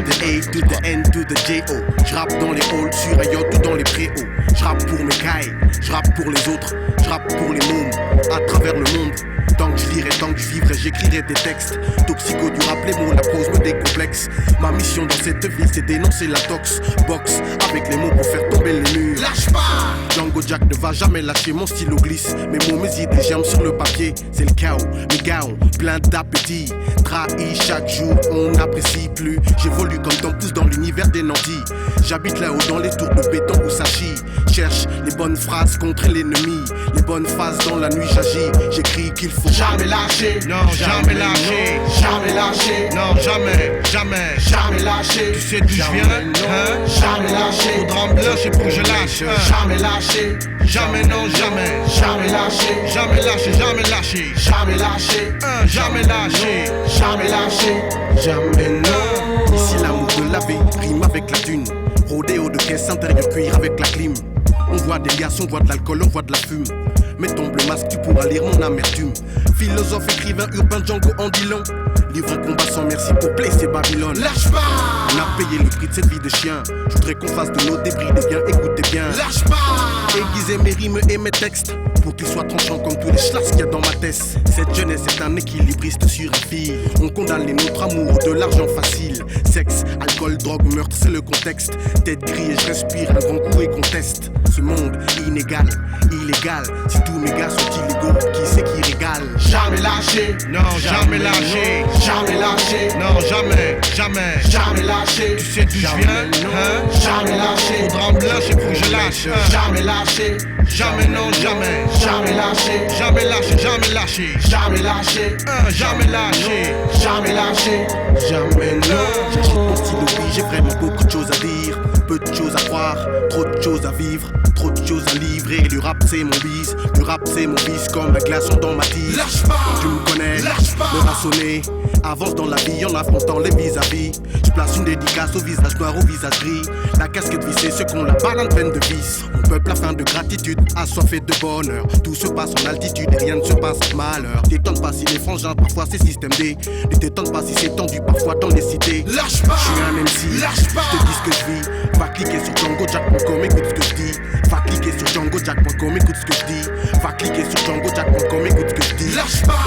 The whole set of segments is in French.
To the A, to the N, to the J-O. J'rappe dans les halls, sur un yacht ou dans les préaux. J'rappe pour mes cailles, j'rappe pour les autres. J'rappe pour les mômes, à travers le monde. Tant que je lirai, tant que je vivrai, j'écrirai des textes. Toxico du rap, les mots, la prose me décomplexe. Ma mission dans cette vie, c'est dénoncer la tox. Box avec les mots pour faire tomber les murs. Lâche pas! Django Jack ne va jamais lâcher, mon stylo glisse. Mes mots, mes idées germent sur le papier. C'est le chaos, mes gars ont plein d'appétit. Trahi chaque jour, on n'apprécie plus. J'évolue comme ton pouce dans l'univers des nantis. J'habite là-haut dans les tours de béton où ça chie. Cherche les bonnes phrases contre l'ennemi. Les bonnes phases dans la nuit j'agis. J'écris qu'il faut jamais lâcher. Non, jamais lâcher. Jamais lâcher. Non, jamais, jamais. Jamais lâcher. Tu sais d'où je viens, hein? Jamais lâcher. Faudra me blancher pour que je lâche. Jamais lâcher. Jamais, non, jamais. Jamais lâcher. Jamais lâcher, jamais lâcher. Jamais lâcher. Jamais lâcher. Jamais lâcher. Jamais non. Ici l'amour de la vie rime avec la thune. Rodéo de caisse intérieure, cuir avec la clim. On voit des liasses, on voit de l'alcool, on voit de la fume. Mets tombe le masque, tu pourras lire mon amertume. Philosophe, écrivain, urbain, Django en dit long. Livre un combat sans merci pour placer Babylone. Lâche pas! On a payé le prix de cette vie de chien. Je voudrais qu'on fasse de nos débris des biens, écoutez bien. Lâche pas! Aiguiser mes rimes et mes textes pour qu'ils soient tranchants comme tous les schlass qu'il y a dans ma tête. Cette jeunesse est un équilibriste sur un fil. On condamne les nôtres amoureux de l'argent facile. Sexe, alcool, drogue, meurtre, c'est le contexte. Tête grillée, je respire un grand coup et conteste. Ce monde inégal, illégal. Si tous mes gars sont illégaux, qui c'est qui régale? Jamais lâcher. Non, jamais lâcher. Jamais lâcher. Non, jamais, jamais. Jamais lâcher. Tu sais d'où je viens, hein? Jamais lâcher. Faudra me lâcher pour que je lâche. Jamais lâcher. Jamais, non, jamais. Jamais lâcher. Jamais lâcher, jamais lâcher. Jamais lâcher. Jamais lâcher. Jamais lâcher. Jamais non. J'agite mon stylo, oui, j'ai vraiment beaucoup de choses à dire. Peu de choses à croire, trop de choses à vivre. Trop de choses à livrer, le rap c'est mon bise. Le rap c'est mon vice comme un glaçon dans ma tise. Lâche pas, tu me connais, lâche pas. Le rassonner, avance dans la vie en affrontant les vis-à-vis. Je place une dédicace au visage noir, au visage gris. La casquette vissée, ceux qu'on la balance pleine de vices. Mon peuple a faim de gratitude, assoiffé de bonheur. Tout se passe en altitude et rien ne se passe malheur. Détente pas si les frangins, parfois c'est système D. Ne détente pas si c'est tendu, parfois dans les cités. Lâche pas, je suis un MC, lâche pas. Je te dis ce que je vis. Va cliquer sur djangojack.com, écoute ce que je dis. Va cliquer sur djangojack.com, écoute ce que je dis. Va cliquer sur djangojack.com, écoute ce que je dis. Lâche pas,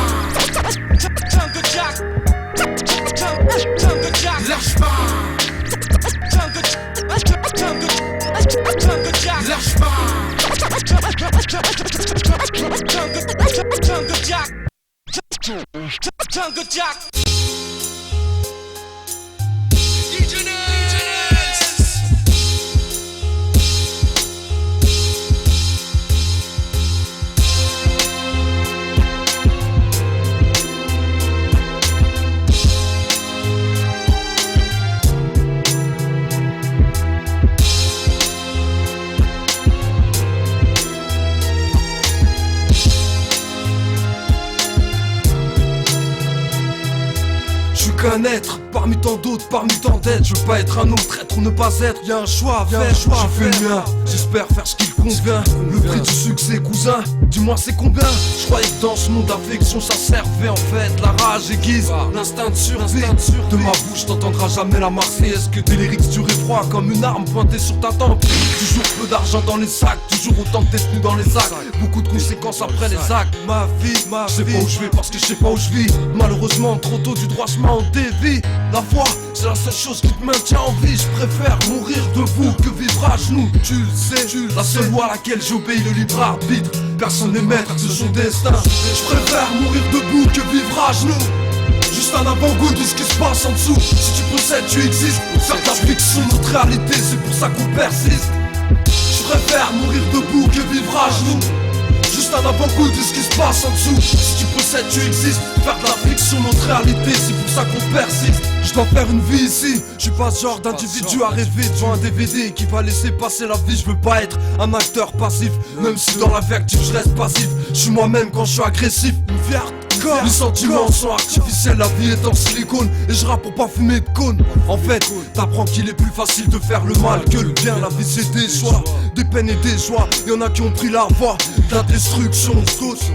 Django Jack. Django Jack. Lâche pas, Django Jack. Lâche pas, Django Jack. Django Jack. Qu'un être parmi tant d'autres, parmi tant d'êtres. Je veux pas être un autre être ou ne pas être. Y'a un choix à faire, j'ai fait le mien. J'espère faire ce qu'il convient. Le prix du succès, cousin, dis-moi c'est combien? Je croyais que dans ce monde d'affection ça servait en fait. La rage aiguise, l'instinct de survie. De ma bouche t'entendras jamais la Marseillaise. Que des lyrics durs et froids comme une arme pointée sur ta tempe. Toujours peu d'argent dans les sacs, toujours autant de détenus dans les sacs. Beaucoup de conséquences après les actes. Ma vie, je sais pas où je vais parce que je sais pas où je vis. Malheureusement trop tôt du droit chemin on dévie. La foi, c'est la seule chose qui te maintient en vie. Je préfère mourir debout que vivre à genoux. Tu le sais, la seule loi à laquelle j'obéis, le libre arbitre. Personne n'est maître de son destin. Je préfère mourir debout que vivre à genoux. Juste un avant-goût de ce qui se passe en dessous. Si tu possèdes, tu existes. Faire ta fiction, notre réalité, c'est pour ça qu'on persiste. Je préfère mourir debout que vivre à genoux. Juste un avant-goût de ce qui se passe en dessous. Si tu possèdes, tu existes. Faire de la fiction, notre réalité, c'est pour ça qu'on persiste. Je dois faire une vie ici. Je suis pas ce genre d'individu à rêver devant un DVD qui va laisser passer la vie. Je veux pas être un acteur passif. Même si dans la vie active je reste passif. Je suis moi-même quand je suis agressif. Une vie hardcore. Les sentiments sont artificiels, la vie est en silicone. Et je rappe pour pas fumer de cône. En fait, t'apprends qu'il est plus facile de faire le mal que le bien. La vie c'est des choix, des peines et des joies. Y'en a qui ont pris la voie de la destruction,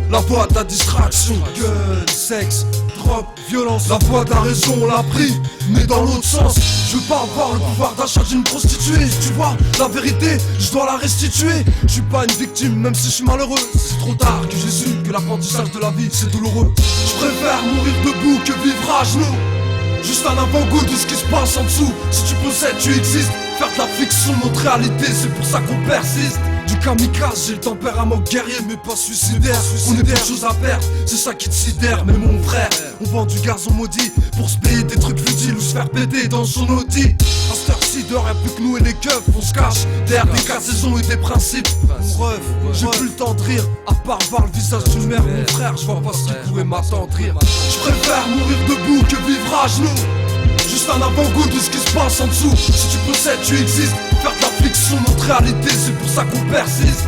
la voie de la distraction. Gueule, sexe, drogue, violence. La voie de la raison on l'a pris, mais dans l'autre sens. Je veux pas avoir le pouvoir d'achat d'une prostituée. Tu vois, la vérité, je dois la restituer. Je suis pas une victime, même si je suis malheureux. C'est trop tard que j'ai su que l'apprentissage de la vie c'est douloureux. Je préfère mourir debout que vivre à genoux. Juste un avant-goût de ce qui se passe en dessous. Si tu possèdes, tu existes. Faire de la fiction, notre réalité, c'est pour ça qu'on persiste. Du kamikaze, j'ai le tempérament guerrier mais pas suicidaire. On est des choses à perdre, c'est ça qui te sidère. Mais mon frère, on vend du gazon maudit pour se payer des trucs futiles ou se faire péter dans son Audi. À cette heure-ci, de rien plus que nous et les keufs, on se cache derrière des cassaisons et des principes. Mon rêve, j'ai plus le temps de rire, à part voir le visage d'une mère. Mon frère, je vois pas ce qui pouvait m'attendrir. Je préfère mourir debout que vivre à genoux. Juste un avant-goût de ce qui se passe en dessous. Si tu possèdes, tu existes. Faire de la fiction, notre réalité, c'est pour ça qu'on persiste.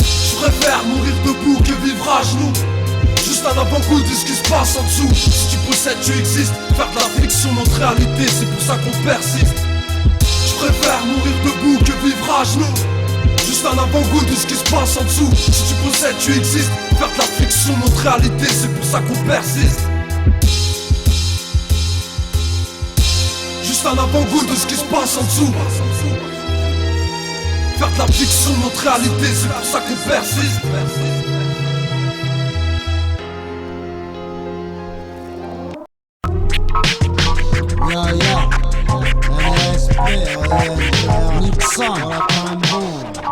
Je préfère mourir debout que vivre à genoux. Juste un avant-goût de ce qui se passe en dessous. Si tu possèdes, tu existes. Faire de la fiction, notre réalité, c'est pour ça qu'on persiste. Je préfère mourir debout que vivre à genoux. Juste un avant-goût de ce qui se passe en dessous. Si tu possèdes, tu existes. Faire de la fiction, notre réalité, c'est pour ça qu'on persiste. Un avant-goût de ce qui se passe en dessous. Faire de la fiction, notre réalité, c'est pour ça qu'on persiste. Nixon,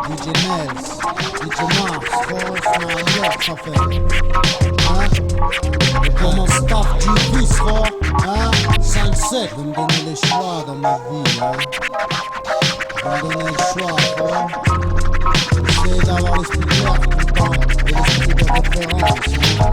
DJ Nels, DJ Mars, ça fait. Et pour mon staff du vice, hein, 5-7, vous me donnez les choix dans ma vie, hein. Vous me donnez le choix, quoi. Essayez d'avoir l'esprit clair tout le temps, et l'esprit de référence, hein.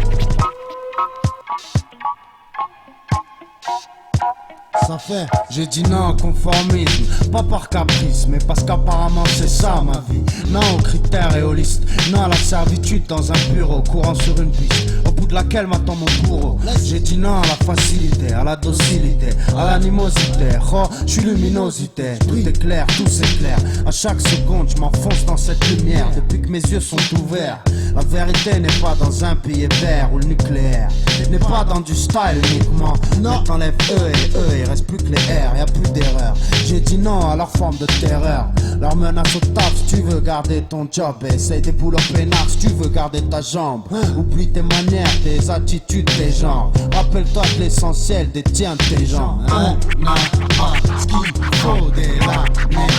Ça fait, j'ai dit non au conformisme, pas par caprice, mais parce qu'apparemment c'est ça ma vie. Non aux critères et aux listes, non à la servitude dans un bureau, courant sur une piste, au bout de laquelle m'attend mon bourreau. J'ai dit non à la facilité, à la docilité, à l'animosité. Oh, je suis luminosité, tout est clair, tout s'éclaire. À chaque seconde, je m'enfonce dans cette lumière, depuis que mes yeux sont ouverts. La vérité n'est pas dans un billet vert ou le nucléaire, n'est pas dans du style uniquement. Non, t'enlèves E et E, il reste plus que les R, y'a plus d'erreur. J'ai dit non à leur forme de terreur, leur menace au taf si tu veux garder ton job. Essaye des boulots peinards si tu veux garder ta jambe. Oublie tes manières, tes attitudes, tes genres. Rappelle-toi de l'essentiel des tiens, de tes gens. On n'a pas ce qu'il faut dès la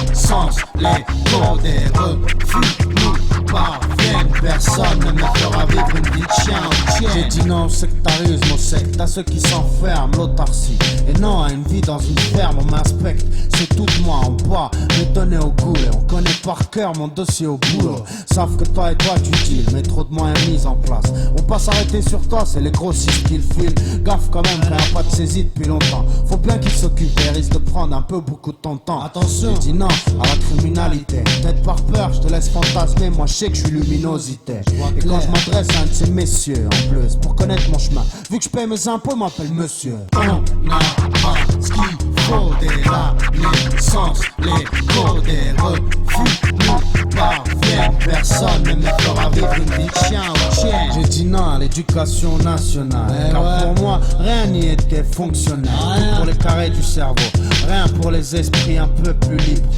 naissance. Les codes des refus nous parviennent. Personne ne me fera vivre une vie de chien entière. J'ai dit non au sectarisme, au secte, à ceux qui s'enferment, l'autarcie. Et non à une vie dans une ferme, on m'inspecte. C'est tout de moi en bois, me donner au goût. Et on connaît par cœur mon dossier au boulot. Savent que toi et toi tu deals, mais trop de moyens mis en place. On pas s'arrêter sur toi, c'est les grossistes qui le filent. Gaffe quand même, qu'il n'y a pas de saisie depuis longtemps. Faut bien qu'ils s'occupent et risquent de prendre un peu beaucoup de ton temps. Attention, j'ai dit non à la criminalité. Peut-être par peur, je te laisse fantasmer, moi je sais que je suis luminosité. Et quand je m'adresse à un de ces messieurs en plus, pour connaître mon chemin, vu que je paye mes impôts, m'appelle monsieur. On n'a pas ce qu'il faut dès la naissance. Les codes des refus nous parviennent. Personne ne me fera vivre une vie de chien ou chien. J'ai dit non à l'éducation nationale, car pour moi rien n'y était fonctionnel. Tout pour les carrés du cerveau, rien pour les esprits un peu plus libres.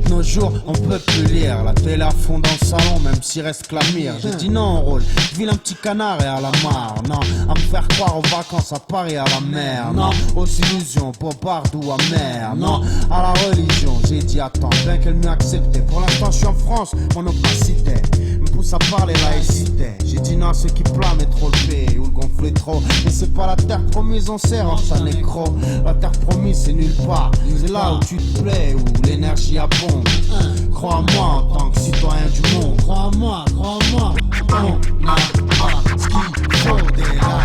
De nos jours on peut plus lire, la télé à fond dans le salon même s'il reste que la mire. J'ai dit non au rôle, vilain petit canard et à la mare. Non, à me faire croire aux vacances à Paris et à la mer. Non, aux illusions, bobardes ou amères. Non, à la religion, j'ai dit attends, bien qu'elle m'ait accepté. Pour l'instant je suis en France, mon opacité me pousse à parler laïcité. J'ai dit non à ceux qui blâment trop le pays ou le gonfler trop. Mais c'est pas la terre promise, on serre ça nécro. La terre promise c'est nulle part, c'est là où tu te plais, où l'énergie abonde. Crois-moi en tant que citoyen du monde. Crois-moi, crois-moi. On n'a pas ce qu'il faut dès la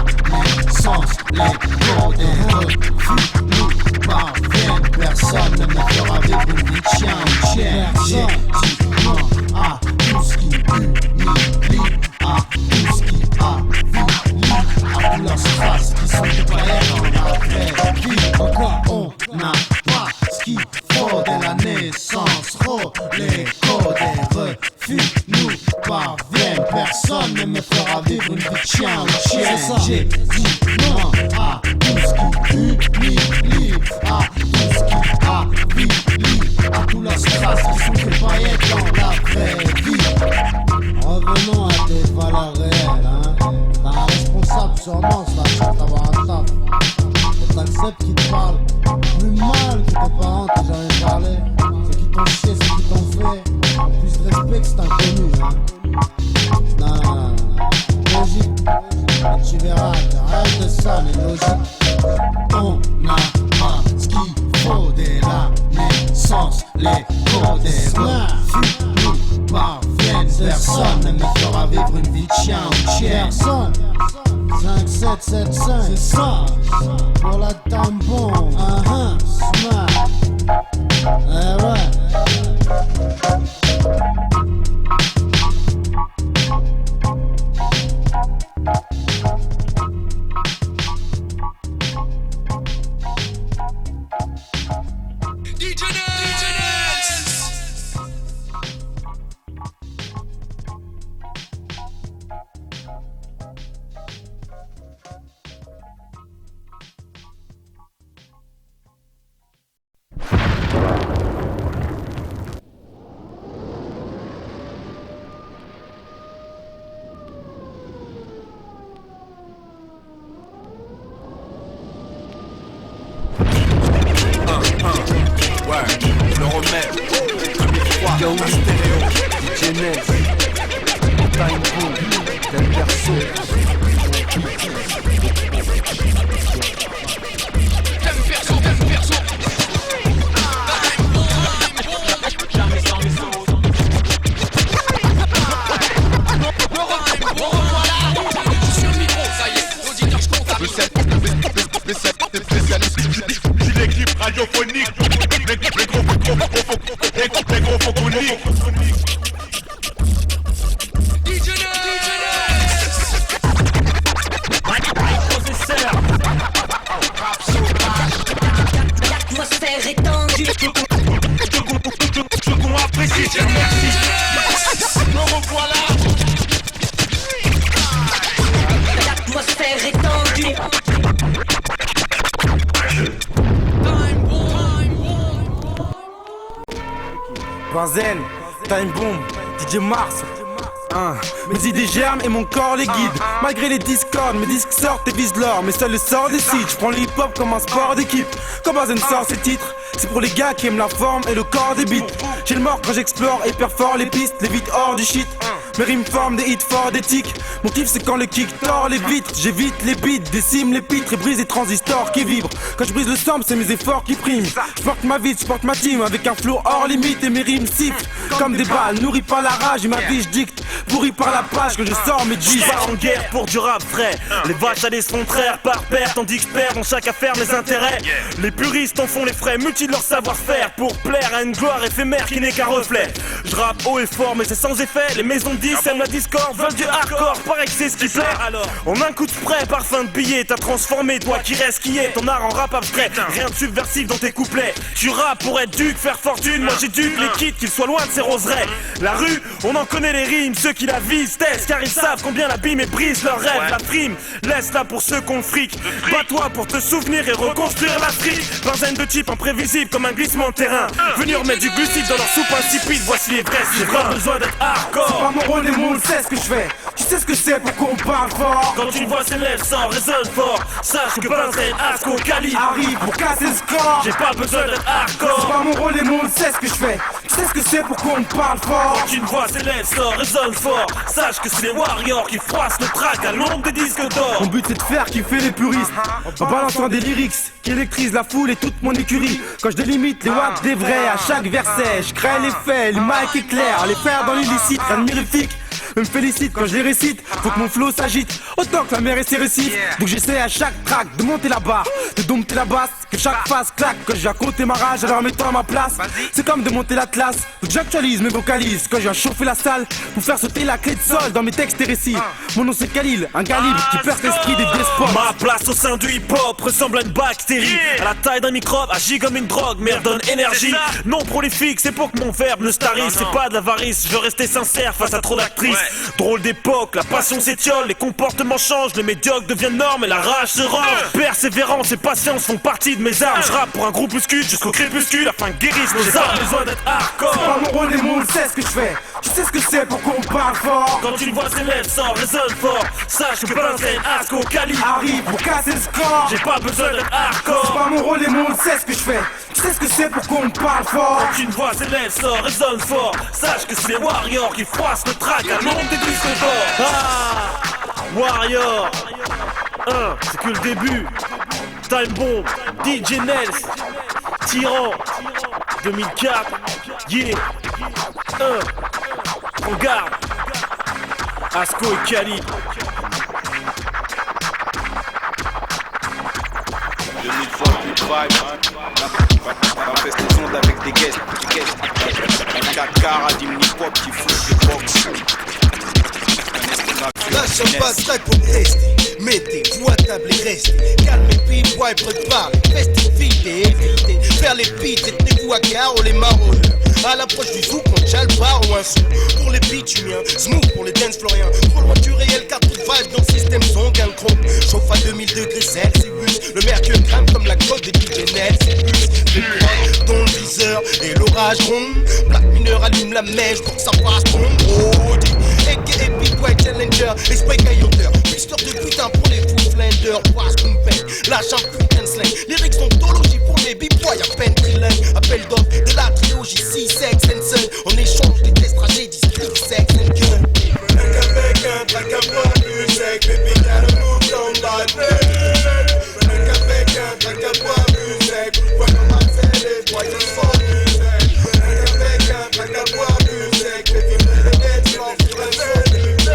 naissance. Les codes des refus nous parviennent. Personne ne me fera vivre une vie de chien ou chien. J'ai dit non à tout ce qui humilie, à tout ce qui affilie, à tous leurs strass qui sont déployés dans la vraie vie. Encore on n'a pas ce qu'il faut dès la naissance. Oh, les codes des refus nous parviennent. Personne ne me fera vivre une vie de chien ou chien. J'ai dit non à tout ce qui humilie, à tout ce qui dès la naissance, les cours des nous parviennent. Personne ne me fera vivre une vie de chien ou de chien. Personne. 5775, c'est ça. Pour la tampon. Smack. Eh ouais. Le remède, Yo, stéréo, Genèse, Time Boom, Del Perso. Jamais sans les autres. Sur le micro, ça y est, l'auditeur, je compte. C'est l'équipe radiophonique. Les gros phoniques. L'atmosphère est tendue. Ce qu'on apprécie, c'est merci. Me revoilà. L'atmosphère est tendue. Benzen, Time Boom, DJ Mars. Mes idées germent et mon corps les guide. Malgré les discords, mes disques sortent et visent l'or. Mais seul le sort décide. Je prends le hip-hop comme un sport d'équipe. Comme Benzen sort ses titres, c'est pour les gars qui aiment la forme et le corps des beats. J'ai le mort quand j'explore et perfore les pistes, les vides hors du shit. Mes rimes forment des hits forts d'éthique. Mon kiff c'est quand le kick tord les vitres. J'évite les beats, décime les pitres et brise les transistors qui vibrent. Quand je brise le sample, c'est mes efforts qui priment. Je porte ma vie, je porte ma team avec un flow hors limite et mes rimes sifflent comme des balles, nourris par la rage et ma vie je dicte. Pourri par la page que je sors mes G's. Pas en guerre pour du rap vrai. Les vaches à des contraires par paire, tandis que je perds dans chaque affaire mes intérêts. Les puristes en font les frais, mutilent leur savoir-faire pour plaire à une gloire éphémère qui n'est qu'un reflet. Je rappe haut et fort mais c'est sans effet. Les maisons de 10 aiment la discorde, veulent du hardcore, paraît que c'est ce qui plaît. Alors, en un coup de spray, parfum de billet, t'as transformé toi qui reste qui est ton art en rap abstrait. Rien de subversif dans tes couplets. Tu rappes pour être duc, faire fortune. Moi j'éduque les kids qu'ils soient loin de ces roseraies. La rue, on en connaît les rimes, ceux qui la visent testent car ils savent combien l'abîme et brise leurs rêves. La prime, laisse-la pour ceux qu'on fric. Bats-toi pour te souvenir et reconstruire l'Afrique. Benzen de type imprévisible comme un glissement de terrain. Venir mettre du glucide dans leur soupe insipide. Voici les vrais, j'ai vraiment besoin d'être hardcore. C'est pas mon rôle et mon c'est ce que je fais. Tu sais ce que c'est pour qu'on parle fort. Quand une voix s'élève sans résonne fort, sache que Benzen, Asco, Cali arrive pour casser le score. J'ai pas besoin d'être hardcore. C'est pas mon rôle et mon c'est ce que je fais. Tu sais ce que c'est pour qu'on parle fort. Quand une voix s'élève sans résonne fort, sache que c'est les warriors qui froissent le track à l'ombre des disques d'or. Mon but c'est de faire kiffer les puristes en balançant des lyrics qui électrisent la foule et toute mon écurie. Quand je délimite les watts des vrais à chaque verset, je crée les faits, les mics éclairs, les faire dans l'illicite, rien de mirifique. Me félicite quand je les récite, faut que mon flow s'agite autant que la mer est ses récifs. Donc j'essaie à chaque track de monter la barre, de dompter la basse, que chaque phase claque. Quand je viens compter ma rage, alors mets-toi à ma place. C'est comme de monter la classe, donc j'actualise mes vocalises. Quand je viens chauffer la salle, pour faire sauter la clé de sol dans mes textes et récits. Mon nom c'est Khalil, un calibre qui perd l'esprit des despotes. Ma place au sein du hip-hop ressemble à une bactérie. À la taille d'un microbe, agit comme une drogue, mais elle donne énergie. Non prolifique, c'est pour que mon verbe ne starisse. C'est pas de l'avarice, je veux rester sincère face à trop d'actrices. Drôle d'époque, la passion s'étiole, les comportements changent, les médiocres deviennent normes et la rage se range. Persévérance et patience font partie de mes armes. Je rappe pour un groupuscule jusqu'au crépuscule afin que guérisse nos âmes. Besoin d'être hardcore. C'est pas mon rôle et mon c'est ce que je fais. Tu sais ce que c'est pour qu'on parle fort. Quand une voix s'élève sans résonne fort, sache que Benzen, Asco, Cali arrive pour casser le score. J'ai pas besoin d'être hardcore. C'est pas mon rôle et mon c'est ce que je fais. Tu sais ce que c'est pour qu'on parle fort. Quand une voix s'élève sans résonne fort, sache que c'est les warriors qui froissent le track à l'ombre des disques d'or. Ah, Warrior, c'est que le début. Time Bomb, DJ Nels, Tyran 2004, yeah, en garde, Asco et Khalid. 2000 fois plus de vibe, on fait cette sonde avec des guests, 4 quarts à 10 hip-hop qui foutent des box. Lâche pas de track pour tester. Mettez vous à table et restez. Calmez puis bois et préparez. Festivité, évitez. Faire les beats et tenez-vous à gare ou les marronneurs. À l'approche du zouk, on tchale bar ou un son. Pour les bitumiens, smooth pour les dance floriens. Trop loin du réel car tout vibe dans le système son gain chrome. Chauffe à 2000 degrés Celsius. Le mercure crame comme la coque des DJ Celsius. Les prods dans le viseur et l'orage ronde. Black mineur allume la mèche pour que ça passe bon. Oh, A.K.A. Big White Challenger, esprit cailloteur. Pisteur de putain pour les fous flenders. Passe qu'on paye, lâche un putain de slang. Lyrics d'ontologie pour les b-boys, à peine trilingue. Appel d'offres de la trilogie 6 sex and sun. En échange des tests tragédies, split sex and gun. Avec un track à boire plus sec, baby got a move down by me. Avec un track à boire plus sec, voyons Marcel et voyons son musique. Avec un track à boire plus sec, baby got a dance floor sur un son musique.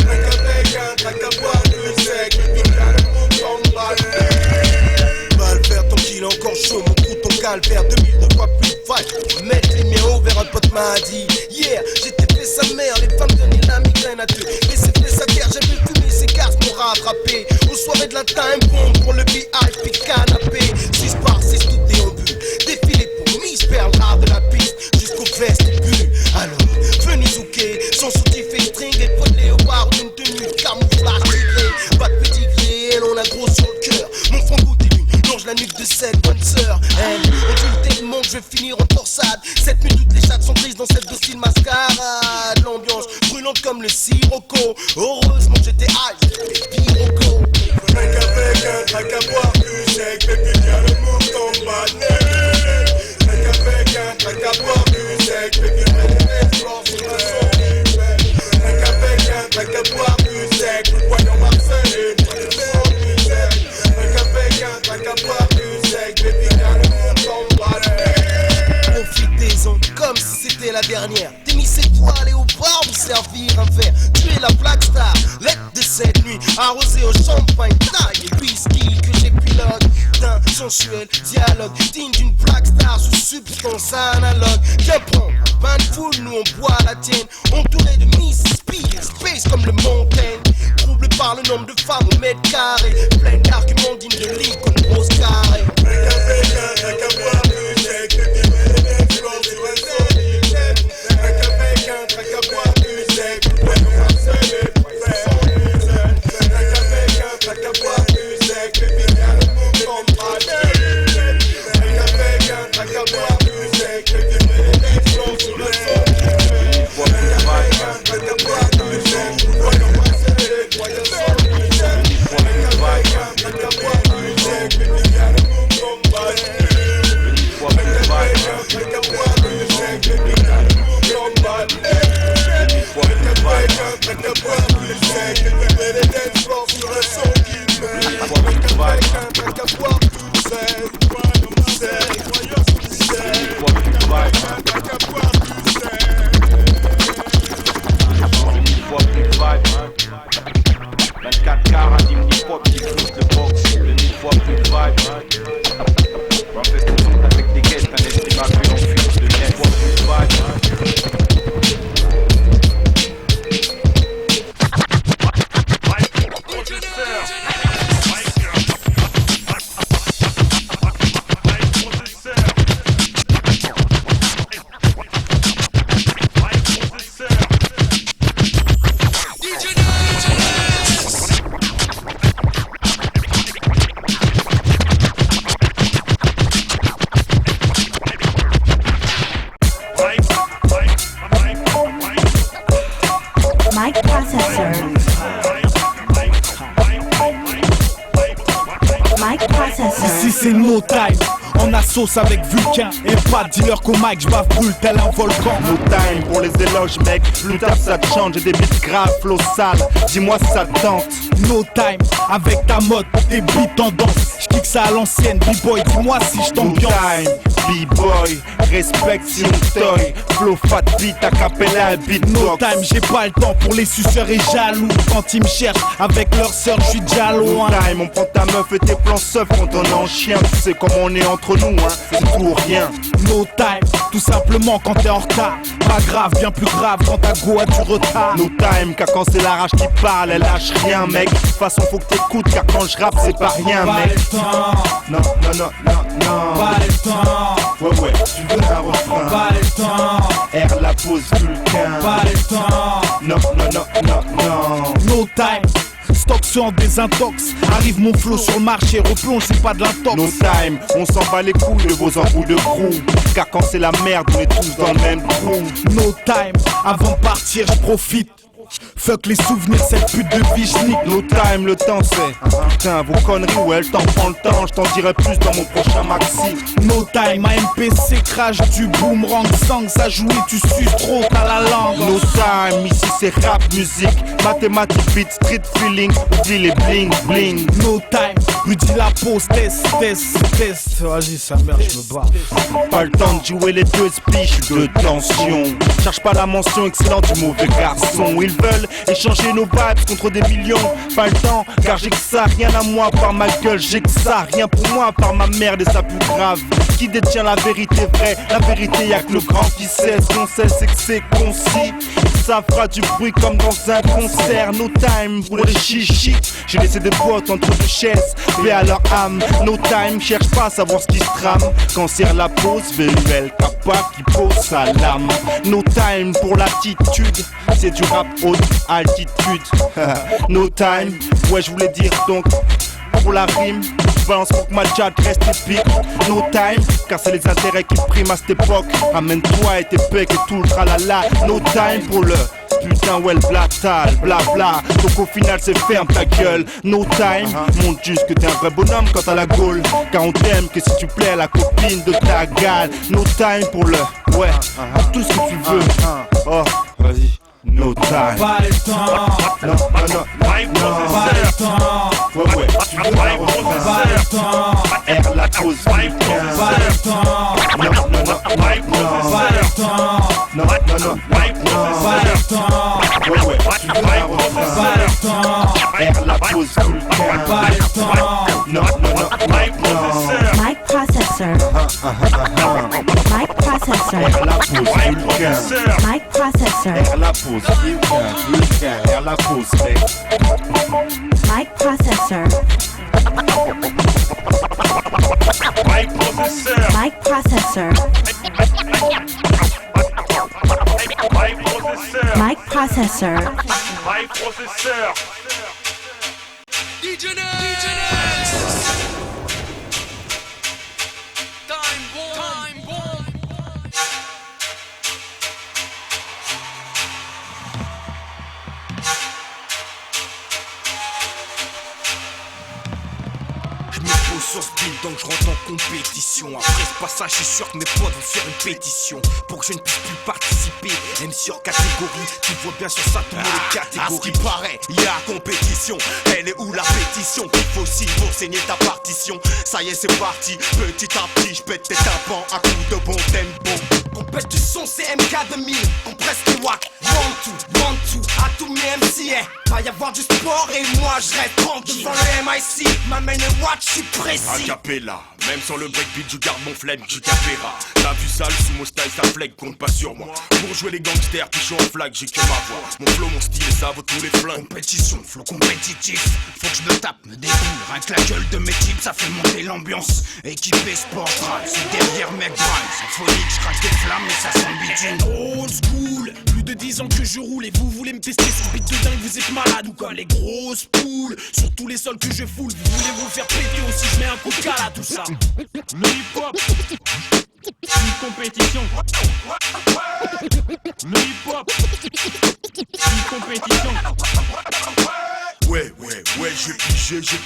Avec un track à boire plus sec, baby got a move down by me. Va le faire tranquille, encore chaud, mon trou ton calvaire. 2002 fois plus de fight, mettre les miens haut vers un pote m'a dit. Yeah, j'étais fait sa mère, les femmes donnaient la migraine à deux. Et c'était sa terre, j'avais fumé ses cartes pour rattraper. Aux soirées de la time bomb pour le VIP canapé. 6 par 6 tout déambule. Défilé pour Miss Perle, l'art de la piste jusqu'au vestibule. Alors, venez zouker, son soutif et string et poids de léopard d'une tenue camouflage tigré. Pas de petit gré, elle en a gros sur le cœur. Mon front goûte une, longe la nuque de cette bonne sœur. Elle, on dit tellement que je vais finir en torsade. Cette nuit, toutes les chattes sont prises dans cette docile mascarade. L'ambiance brûlante comme le sirocco. Heureusement que j'étais high, j'étais pyroco. Avec un track à boire plus sec, baby, y'a le move dans ma nez. Avec un track à boire plus sec, baby, y'a le dance floor sur un son musique. Avec un track à boire plus sec, voyons Marcel et voyons son musique. Avec un track à boire plus sec, baby, y'a le move dans ma nez. Profitez-en comme si c'était la dernière. T'es mis ses poils et au bar vous servir un verre. Tu es la Black Star, l'aide de cette nuit. Arrosé au champagne, taille et whisky que j'épilogue. D'un sensuel dialogue, digne d'une Black Star sous substance analogue. Viens prendre un bain de foule, nous on boit la tienne. Entouré de Mississippi, space comme le Montaigne. Troublé par le nombre de femmes au mètre carré. Plein d'arguments dignes de ligue comme Rose Carré. Avec un track à boire plus sec, avec un track à boire plus sec, voyons Marcel et voyons son musique. Avec un track à boire plus sec, baby y'a le move dans ma tête. Avec un track à boire plus sec, baby y'a le dance floor sur le son musique. Avec un track à boire plus sec, voyons Marcel et voyons son musique. Avec un track à boire plus sec, baby y'a le move dans ma tête. Avec un track à boire plus sec, baby y'a le move dans ma tête. Avec un track à boire plus sec, baby y'a le dance floor sur le son qui me. Avec un track à boire plus sec, voyons Marcel, voyons son musique. Avec un track à boire plus sec. 2000 fois plus de vibe, 24 quarts à 10 hip-hop qui foutent le box. 2000 fois plus de vibe, on fait cette sonde avec des guests, un esprit ma vue en fuite. 2000 fois plus de vibe. Mic processor. Mic processor. Ici c'est no time. En assos avec Vulcain. Et pas de dealer qu'au mic, j'bave brûle tel un volcan. No time pour les éloges mec. Plus tard ça te change, j'ai des beats graves, flow sale. Dis-moi si ça te tente. No time avec ta mode, tes beats tendance. j'applique ça à l'ancienne. B-boy, dis-moi si je t'ambiance. No time, B-boy, respecte si on toy. Flow fat beat, acapella, beatbox. No time, j'ai pas le temps pour les suceurs et jaloux. Quand ils me cherchent avec leur sœur, je suis déjà loin. No time, on prend ta meuf et tes plans seufs quand on est en chien. Tu sais comment on est entre nous, hein, c'est pour rien. No time, tout simplement quand t'es en retard. Pas grave, bien plus grave quand ta go a du retard. No time, car quand c'est la rage qui parle, elle lâche rien, mec. De toute façon, faut que t'écoutes, car quand je rappe, c'est pas rien, pas mec. Le temps. Non, non, non, non, non. Pas le temps. Ouais, tu veux un refrain. Pas le temps. R la pose vulcain. Pas le temps. Non, non, non, non, non. No time. Stock sur désintox. Arrive mon flow sur le marché, replonge, c'est pas de l'intox. No time, on s'en bat les couilles de vos embouts de crew. Car quand c'est la merde, on est tous dans le même trou. No time, avant de partir, je profite. Fuck les souvenirs, cette pute de bichnique. No time, le temps c'est putain, vos conneries, ouais, le temps prend le temps. Je t'en dirai plus dans mon prochain maxi. No time, ma MPC crash du boomerang sang. Ça jouer, tu suces trop, t'as la langue. No time, ici c'est rap, musique, mathématiques, beat, street feeling. Oublie les bling bling. No time, Rudy la pose, test. Vas-y, sa mère, je me bats. Pas le temps de jouer les deux speeches de tension. Cherche pas la mention excellente du mauvais garçon. Ils veulent échanger nos vibes contre des millions. Pas le temps, car j'ai que ça, rien à moi par ma gueule. J'ai que ça, rien pour moi par ma merde et sa plus grave. Qui détient la vérité vraie? La vérité, y'a que le grand qui sait. Ce qu'on sait, c'est que c'est concis. Ça fera du bruit comme dans un concert. No time pour les chichis. J'ai laissé des boîtes entre deux chaises. Paix à leur âme. No time, cherche pas à savoir ce qui se trame. Quand sert la pause, VUL, Kappa qui pose sa lame. No time pour l'attitude. C'est du rap haute altitude. No time, ouais, je voulais dire donc. Pour la rime, je balance pour que ma chat reste épique. No time, car c'est les intérêts qui priment à cette époque. Amène-toi et tes pecs et tout le tralala. No time pour le putain, ouais, le blatal, blabla. Donc au final, c'est ferme ta gueule. No time, montre juste que t'es un vrai bonhomme quand t'as la gaule. Car on t'aime que si tu plais à la copine de ta gale. No time pour le, ouais, tout ce que tu veux. Oh, vas-y. No time. Pas le temps. Non, non, non, pas le temps. Ouais, tu veux un refrain. Pas le temps. R la pose vulcain. Pas le temps. Non, non, non, non, pas le temps. non, non, non, pas le temps. ouais, tu veux un refrain. Pas le temps. R la pose vulcain. Pas le temps. Non, non, non, Mic processor. Mic processor. R la pose vulcain. Mic processor. R la pose vulcain. R la pose mec. Mic processor. Mic processor. Mic processor. Mic processor. Mic processor. DJ Ness. Time bomb. Je me pose sur ce beat donc je rentre en compétition. Après ce passage, je suis sûr que mes potes vont faire une pétition pour que je ne puisse plus participer. MC hors catégorie, tu vois bien sur ça tout le monde est catégorie. À ce qui paraît, il y a compétition. Elle est où la pétition qu'il faut aussi pour signer ta partition? Ça y est, c'est parti, petit à petit, je pète tes tympans à coups de bon tempo. On pèse du son, c'est MK2000, on presse les wack. One, two, à tous mes MC, va y avoir du sport et moi je reste tranquille. Devant le MIC, ma main et watch, je suis précis. Acapella, même sans le breakbeat, je garde mon flemme, je capéra. T'as vu sale sous mon style, ça flag, compte pas sur moi. Pour jouer les gangsters, puis je suis en flag, j'ai que ma voix. Mon flow, mon style, ça vaut tous les flingues. Compétition, flow compétitif, faut que je me tape, me déboule. Rien que la gueule de mes types, ça fait monter l'ambiance. Équipé sport drive, c'est derrière mes grinds. Symphonique, je craque des flammes, mais ça sent le bitume. Old school, plus de 10 ans que je roule et vous voulez me tester sur beat de dingue, vous êtes malade ou comme les grosses poules. Sur tous les sols que je foule, vous voulez vous faire péter aussi, je mets un coup de cale à tout ça. Le hip-hop, une compétition. Le hip-hop, une compétition. Ouais, j'ai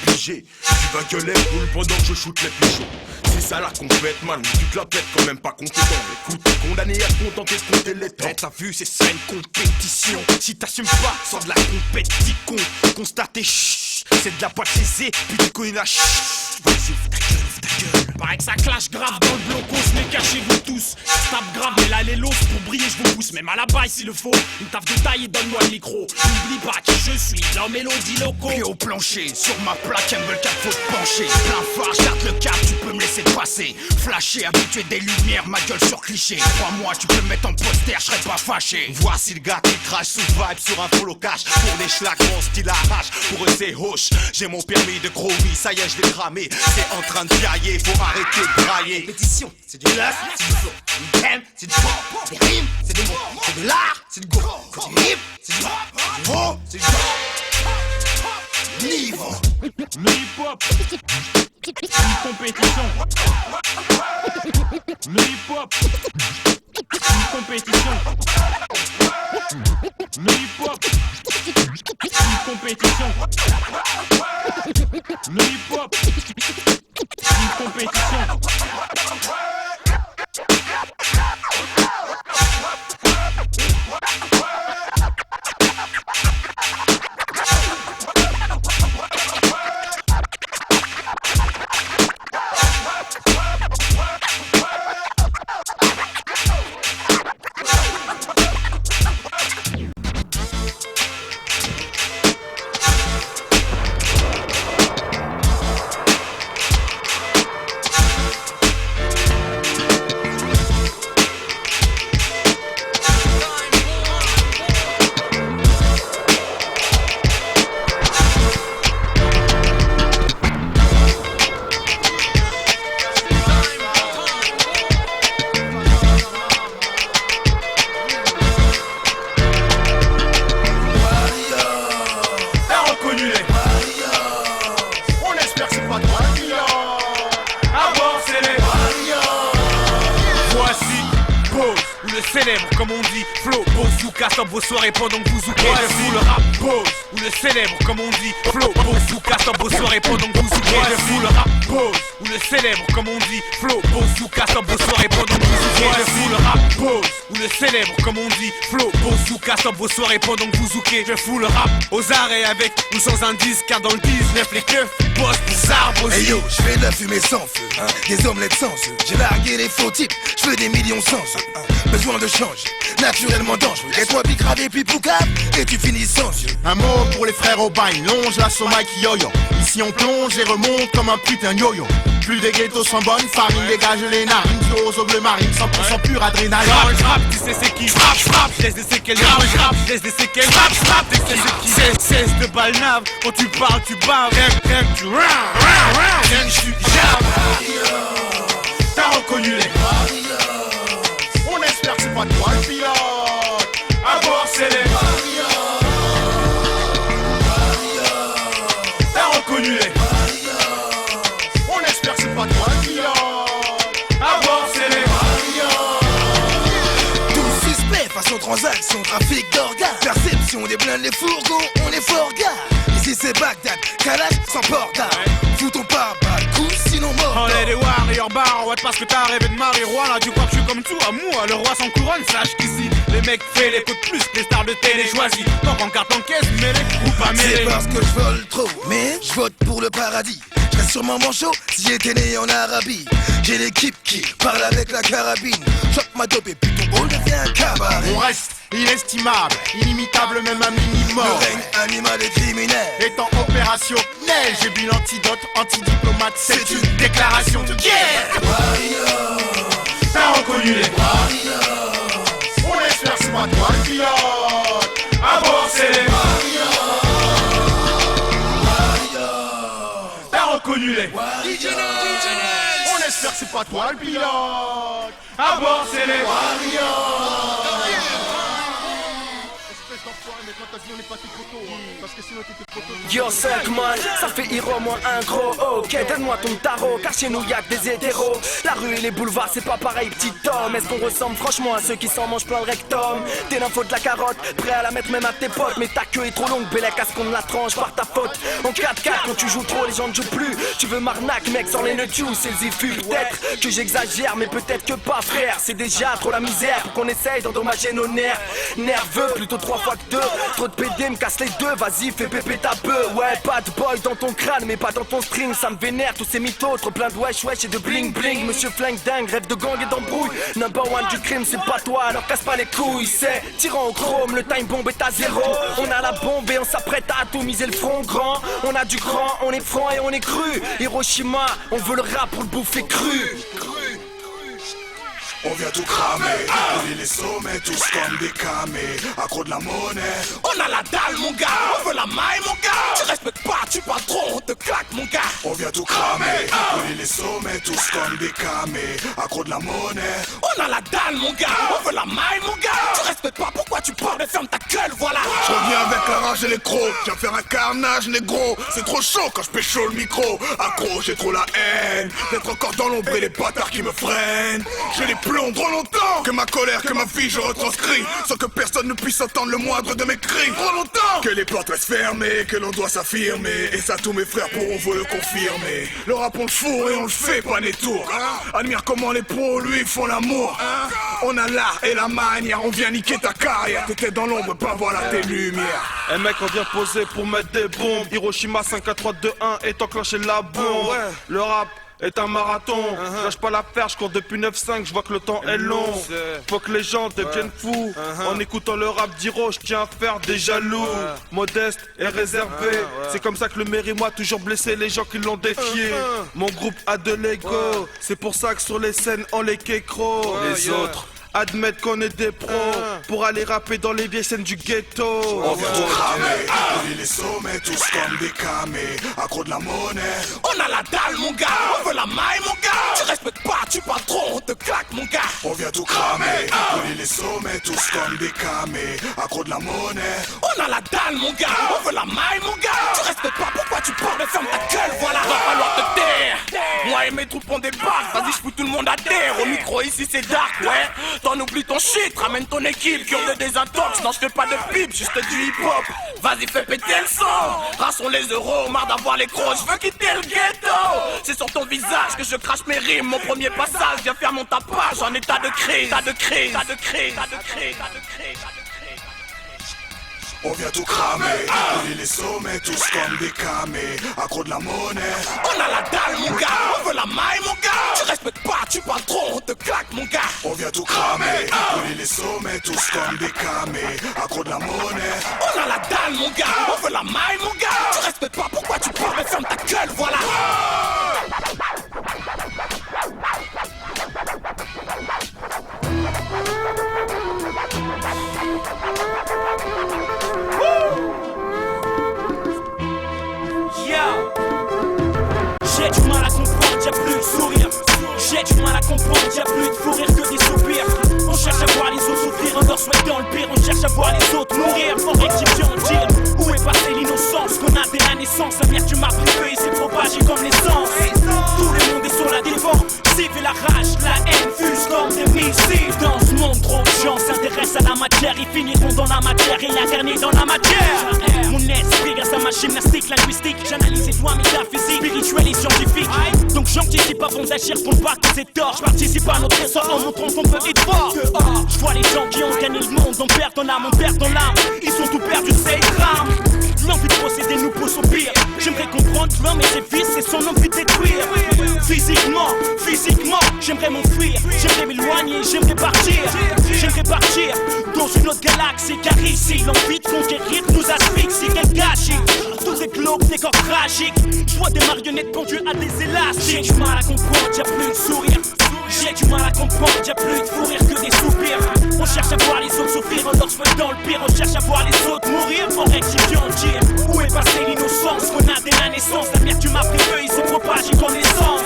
pigé. Tu vas gueuler, roule pendant que je shoot les pigeons. C'est ça la compète, man, tu te la pètes quand même pas compétent. Écoute, t'es condamné à te contenter de compter les temps. T'as vu, c'est ça une compétition. Si t'assumes pas, sors de la compétition. Constater, chut, c'est de la poche aisée, puis tu connais la Vas-y, ouvre ta gueule. Paraît que ça clash grave dans le blocos, mais cachez-vous tous. Je tape grave, mais là les losses, pour briller je vous pousse. Même à la baille s'il le faut, une taf de taille et donne-moi le micro. N'oublie pas qui je suis, la mélodie loco. Pied au plancher, sur ma plaque, Humble 4 faut te pencher. Plein phare, garde le cap, tu peux me laisser passer. Flasher, habitué des lumières, ma gueule sur cliché. Crois-moi, tu peux me mettre en poster, je serais pas fâché. Voici le gars qui crache sous vibe sur un follow cash. Pour les schlags, mon style arrache, pour eux c'est hoche. J'ai mon permis de gros vie, ça y est, je l'ai cramé. C'est en train de piailler, faut arrêter de brailler. Répétition, c'est du lust, c'est du flow. Une thème, c'est du flow. Des rimes, c'est des mots. C'est de l'art, c'est du go. C'est du hip, c'est du rap. C'est du raw, c'est du go. Niveau. Le hip-hop, une compétition. Le hip-hop, une compétition. Le hip-hop, une compétition. Le hip-hop, une compétition. Comme on dit, flow, bazooka, stop vos soirées pendant que vous zoukez. Je fous le rap pose, ou le célèbre, comme on dit, flow, bazooka, stop vos soirées pendant que vous zoukez. Je fous le rap pose, ou le célèbre, comme on dit, flow, bazooka, stop vos soirées pendant que vous zoukez. Je fous le rap pose, ou le célèbre, comme on dit, flow, bazooka, stop vos soirées pendant que vous zoukez. Je fous le rap aux arrêts avec ou sans indice, car dans le 19 les keufs bossent pour arbres. Hey yo, je fais de la fumée sans feu, des omelettes sans œufs. J'ai largué les faux types, je veux des millions sans eux. Besoin de changer, naturellement dangereux. Et toi bicravé puis poucave, et tu finis sans yeux. Un mot pour les frères au bain, longe la somaque yo-yo. Ici on plonge et remonte comme un putain de yo-yo. Plus des ghettos sans bonne farine, dégage les narines. Aux bleu marine, 100% pur adrénaline. J'rappe, tu sais c'est qui j'rappe, je laisse des séquelles. J'rappe, je laisse des séquelles. J'rappe, tu sais c'est qui. Cesse de balnave, quand tu parles tu baves. Rien que tu rien que tu jappes. T'as reconnu les on espère que c'est pas toi le pilote. À bord c'est les t'as reconnu les on espère que c'est pas toi le pilote. À bord c'est les tout suspect, façon transaction, trafic d'organes. Perception des blindes, les fourgons, on est fort gars. Ici c'est Bagdad, Kalash sans port d'armes. Fous ton pare-balles, coup sinon mort. On est des warriors bar, ouais parce que t'as rêvé de marijuana. Tu crois que je suis comme tout à moi, le roi sans couronne. Sache qu'ici, les mecs fait les coups de plus, les stars de télé choisis. Tant qu'en carte en caisse, mêlé ou pas mêlé. C'est parce que je vole trop, mais je vote pour le paradis. Je reste sûrement manchot si j'étais né en Arabie. J'ai l'équipe qui parle avec la carabine. Chope ma dope et puis ton hall devient un cabaret. On reste inestimable, inimitable même un minimum. Le règne animal et criminel étant opérationnel, j'ai bu l'antidote, antidiplomate, c'est une déclaration de guerre. Warriors, t'as reconnu les warriors. On espère c'est pas toi le pilote. À bord c'est les warriors. T'as reconnu les warriors. On espère que c'est pas toi le pilote. À bord c'est les warriors. Yo 5 man, ça fait hero moins un gros. Ok, donne-moi ton tarot, car chez nous y'a que des hétéros. La rue et les boulevards c'est pas pareil petit homme. Est-ce qu'on ressemble franchement à ceux qui s'en mangent plein le rectum? T'es l'info de la carotte, prêt à la mettre même à tes potes. Mais ta queue est trop longue, Bélec à ce qu'on me la tranche par ta faute. En 4-4 quand tu joues trop les gens ne jouent plus. Tu veux m'arnaque mec sans les nœuds c'est le zifu. Peut-être que j'exagère mais peut-être que pas frère. C'est déjà trop la misère pour qu'on essaye d'endommager nos nerfs. Nerveux plutôt 3 fois que 2. trop de PD, me casse les deux, vas-y fais pépé ta bœuf. Ouais, bad boy dans ton crâne, mais pas dans ton string. Ça me vénère, tous ces mythos, trop plein de wesh wesh et de bling bling. Monsieur flingue dingue, rêve de gang et d'embrouille. Number one du crime, c'est pas toi, alors casse pas les couilles. C'est tirant au chrome, le time bomb est à zéro. On a la bombe et on s'apprête à atomiser le front grand. On a du grand, on est franc et on est cru. Hiroshima, on veut le rap pour le bouffer cru. On vient tout cramer, on est les sommets, tous comme des camés, accro de la monnaie. On a la dalle mon gars, on veut la maille mon gars. Tu respectes pas, tu parles trop, on te claque mon gars. On vient tout cramer, on est les sommets, tous comme des camés, accro de la monnaie. On a la dalle mon gars, on veut la maille mon gars. Tu respectes pas, pourquoi tu parles, mais ferme ta gueule, voilà. Je reviens avec la rage et les crocs, je viens faire un carnage négro. C'est trop chaud quand je pécho le micro. Accro, j'ai trop la haine d'être encore dans l'ombre et les bâtards qui me freinent. J'ai les plombs trop longtemps que ma colère, que ma vie je retranscris, sans que personne ne puisse entendre le moindre de mes cris. Trop longtemps que les portes restent fermées, que l'on doit s'affirmer, et ça tous mes frères pourront vous le confirmer. Le rap on le fourre et on le fait pas des tours. Admire comment les pros lui font l'amour. On a l'art et la manière, on vient niquer ta carrière. T'étais dans l'ombre, pas voilà tes lumières. Eh mec, on vient poser pour mettre des bombes. Hiroshima 5 4 3 2 1 est enclenché la bombe. Le rap est un marathon, lâche pas l'affaire, je cours depuis 9-5, je vois que le temps est long. Faut que les gens deviennent fous. En écoutant le rap d'Hiro, je tiens à faire des jaloux. Modeste et réservé, c'est comme ça que le maire et moi toujours blessé les gens qui l'ont défié. Mon groupe a de l'ego, c'est pour ça que sur les scènes on les kécro. Les autres admettre qu'on est des pros pour aller rapper dans les vieilles scènes du ghetto. On vient tout cramer, on est les sommets, tous comme des camés, accro de la monnaie. On a la dalle mon gars, on veut la maille mon gars. Tu respectes pas, tu parles trop, on te claque mon gars. On vient tout cramer, on est les sommets, tous comme des camés, accro de la monnaie. On a la dalle mon gars, on veut la maille mon gars. Tu respectes pas, pourquoi tu parles, mais ferme ta gueule, voilà. Va falloir te taire, moi et mes troupes on débarque. Vas-y je fous tout le monde à terre, au micro ici c'est dark, ouais. T'en oublies ton shit, ramène ton équipe qui ont de désintox. Non je fais pas de pipe, juste du hip-hop. Vas-y fais péter le son, rassons les euros, marre d'avoir les crocs. Je veux quitter le ghetto, c'est sur ton visage que je crache mes rimes. Mon premier passage, viens faire mon tapage en état de crise. État de crise, état de crise, état de crise, état de crise. On vient tout cramer, on est les sommets, tous comme des camés, accro de la monnaie. On a la dalle mon gars, on veut la maille mon gars. Tu respectes pas, tu parles trop, on te claque mon gars. On vient tout cramer, on est les sommets, tous comme des camés, accro de la monnaie. On a la dalle mon gars, on veut la maille mon gars. Tu respectes pas, pourquoi tu parles, mais ferme ta gueule, voilà. J'ai du mal à comprendre, y'a plus de sourire. J'ai du mal à comprendre, y'a plus de fou rire que des soupirs. On cherche à voir les autres souffrir, on leur souhaite dans le pire. On cherche à voir les autres mourir, on rectifie, on tire. Où est passée l'innocence qu'on a dès la naissance? L'amertume a privé et s'est propagée comme l'essence. Tout le monde est sur la défense, et la rage, la haine fuse comme des missiles. Dans ce monde, trop de gens s'intéressent à la matière. Ils finiront dans la matière et la dernière dans la matière. Mon esprit, grâce à ma gymnastique linguistique, j'analyse les lois métaphysiques, spirituelles et scientifiques. Donc j'anticipe avant d'agir pour pas que c'est tort. Je participe à notre essor en montrant qu'on peut être fort. Je vois les gens qui ont gagné le monde, on perd en âme, on perd en l'âme. Ils sont tout perdus, c'est drame. L'envie de procéder nous pousse au pire. J'aimerais comprendre que l'homme et ses fils, c'est son envie de détruire. Physiquement, j'aimerais m'enfuir. J'aimerais m'éloigner, j'aimerais partir. J'aimerais partir dans une autre galaxie. Car ici, l'envie de conquérir nous asphyxie. Quel gâchis, tout est glauque, des corps tragiques. Je vois des marionnettes pendues à des élastiques. J'ai du mal à comprendre, y'a plus de sourire. J'ai du mal à comprendre, y'a plus de fou rire que des soupirs. On cherche à voir les autres souffrir, on leur souhaite dans le pire. On cherche à voir les autres mourir, on rectifie, on tire. Où est passée l'innocence qu'on a dès la naissance? L'amertume a pris il se propage comme l'essence.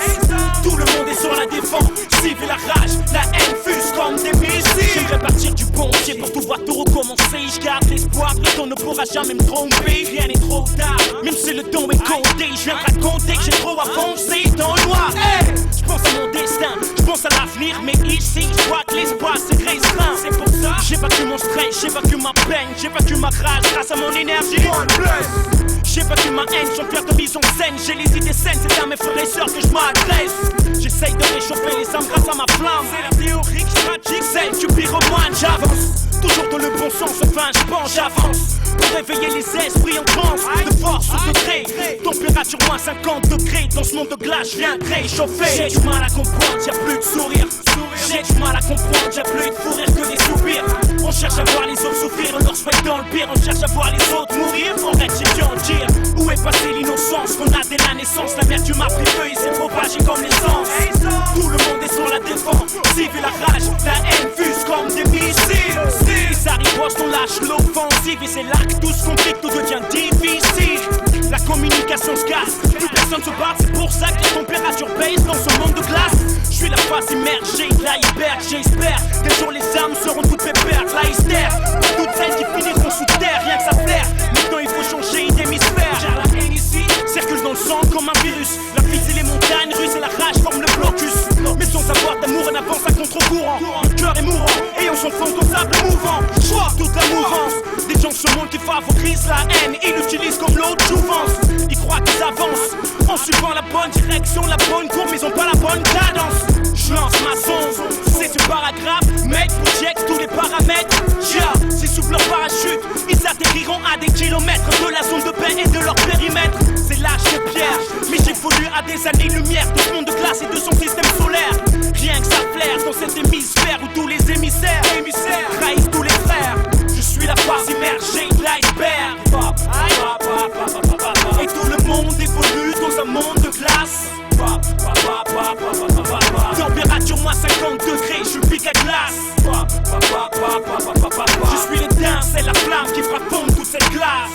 Tout le monde est sur la défense, cible la rage, la haine fuse comme des missiles. J'aimerais partir du bon pied pour tout voir tout recommencer. Je garde l'espoir, le temps ne pourra jamais me tromper. Rien n'est trop tard, même si le temps est compté. Je viens te raconter que j'ai trop avancé dans le noir. Je pense à mon destin, je pense à l'avenir, mais ici je vois que l'espoir c'est restreint. C'est pour ça j'ai vaincu mon stress, j'ai vaincu ma peine, j'ai vaincu ma rage grâce à mon énergie. J'ai vaincu ma haine, j'en perds de mise en scène. J'ai les idées saines, c'est à mes frères et sœurs que je m'adresse. J'essaye de réchauffer les âmes grâce à ma flamme. C'est la théorie tragique, celle du pyromane. J'avance, toujours dans le bon sens, enfin je pense, j'avance. Pour réveiller les esprits en transe. De force au degré, température moins 50 degrés. Dans ce monde de glace, je viens réchauffer. J'ai du mal à comprendre, y'a plus de sourire. J'ai du mal à comprendre, y'a plus de fou rire que des soupirs. On cherche à voir les autres souffrir, on leur souhaite dans le pire. On cherche à voir les autres mourir, on reste chez en dire. Où est passée l'innocence qu'on a dès la naissance? L'amertume a pris feu, il s'est propagé comme l'essence. Tout le monde est sur la défense, vu la rage, la haine fuse comme des missiles. Les arrivos on lâche l'offensive et c'est là que tout ce conflit tout devient difficile. La communication se casse, plus personne se bat, c'est pour ça que la température baisse dans ce monde de glace. Je suis la face immergée de l'iceberg, j'espère qu'un jour les âmes seront toutes pépères, la hystère. Toutes celles qui finiront sous terre, rien que ça flaire. Maintenant il faut changer d'hémisphère. Car la haine ici circule dans le sang comme un virus. La fille et les montagnes russes et la rage forment le blocus. Mais sans avoir d'amour on avance à contre-courant. Le cœur est mourant et on s'enfonce dans sable mouvant. Choix toute la mouvance. Des gens de ce monde qui favorisent la haine, ils l'utilisent comme l'autre jouvence. Ils croient qu'ils avancent en suivant la bonne direction, la bonne courbe, mais ils ont pas la bonne cadence. Je lance ma sonde, c'est du paragraphe, mec, projecte tous les paramètres. Yeah, s'ils s'ouvrent leur parachute, ils atterriront à des kilomètres de la zone de paix et de leur périmètre. C'est l'âge de pierre, mais j'évolue à des années-lumière de ce monde de glace et de son système solaire. Rien que ça flaire dans cet hémisphère où tous les émissaires trahissent tous les frères. Je suis la face immergée de l'iceberg. Et tout le monde évolue dans un monde de glace. Température moins 50 degrés, je suis pique à glace. Je suis l'étincelle, la flamme qui fera fondre toute cette glace.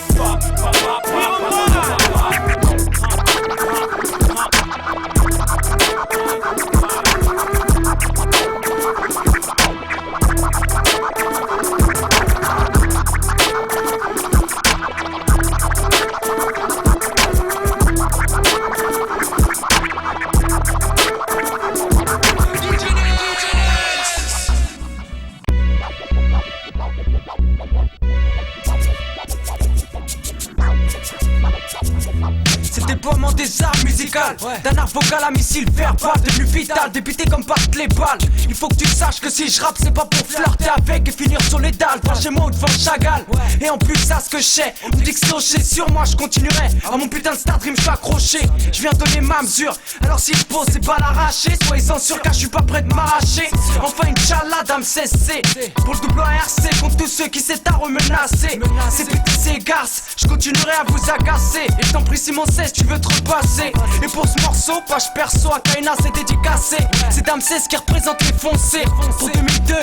Déploiement des armes musicales, d'un art vocal à missile verbal, devenu vital, débuté comme partent les balles. Il faut que tu saches que si je rappe, c'est pas pour flirter avec et finir sur les dalles. Devant chez moi ou devant Chagall. Et en plus, ça ce que je sais, on me dit que c'est sur moi, je continuerai. À mon putain de star dream, je suis accroché. Je viens donner ma mesure. Alors si je pose, c'est pas l'arracher. Soyez-en sûr car je suis pas prêt de m'arracher. Enfin, Inch'Allah, dame CC. Pour le double RC, contre tous ceux qui s'étarent menacés. C'est pété, c'est garce. Je continuerai à vous agacer. Et je t'en prie, Simon 16, tu veux te repasser. Et pour ce morceau, page perso à Kaina, c'est dédicacé. C'est Dame 16 qui représente les foncés. Pour 2002,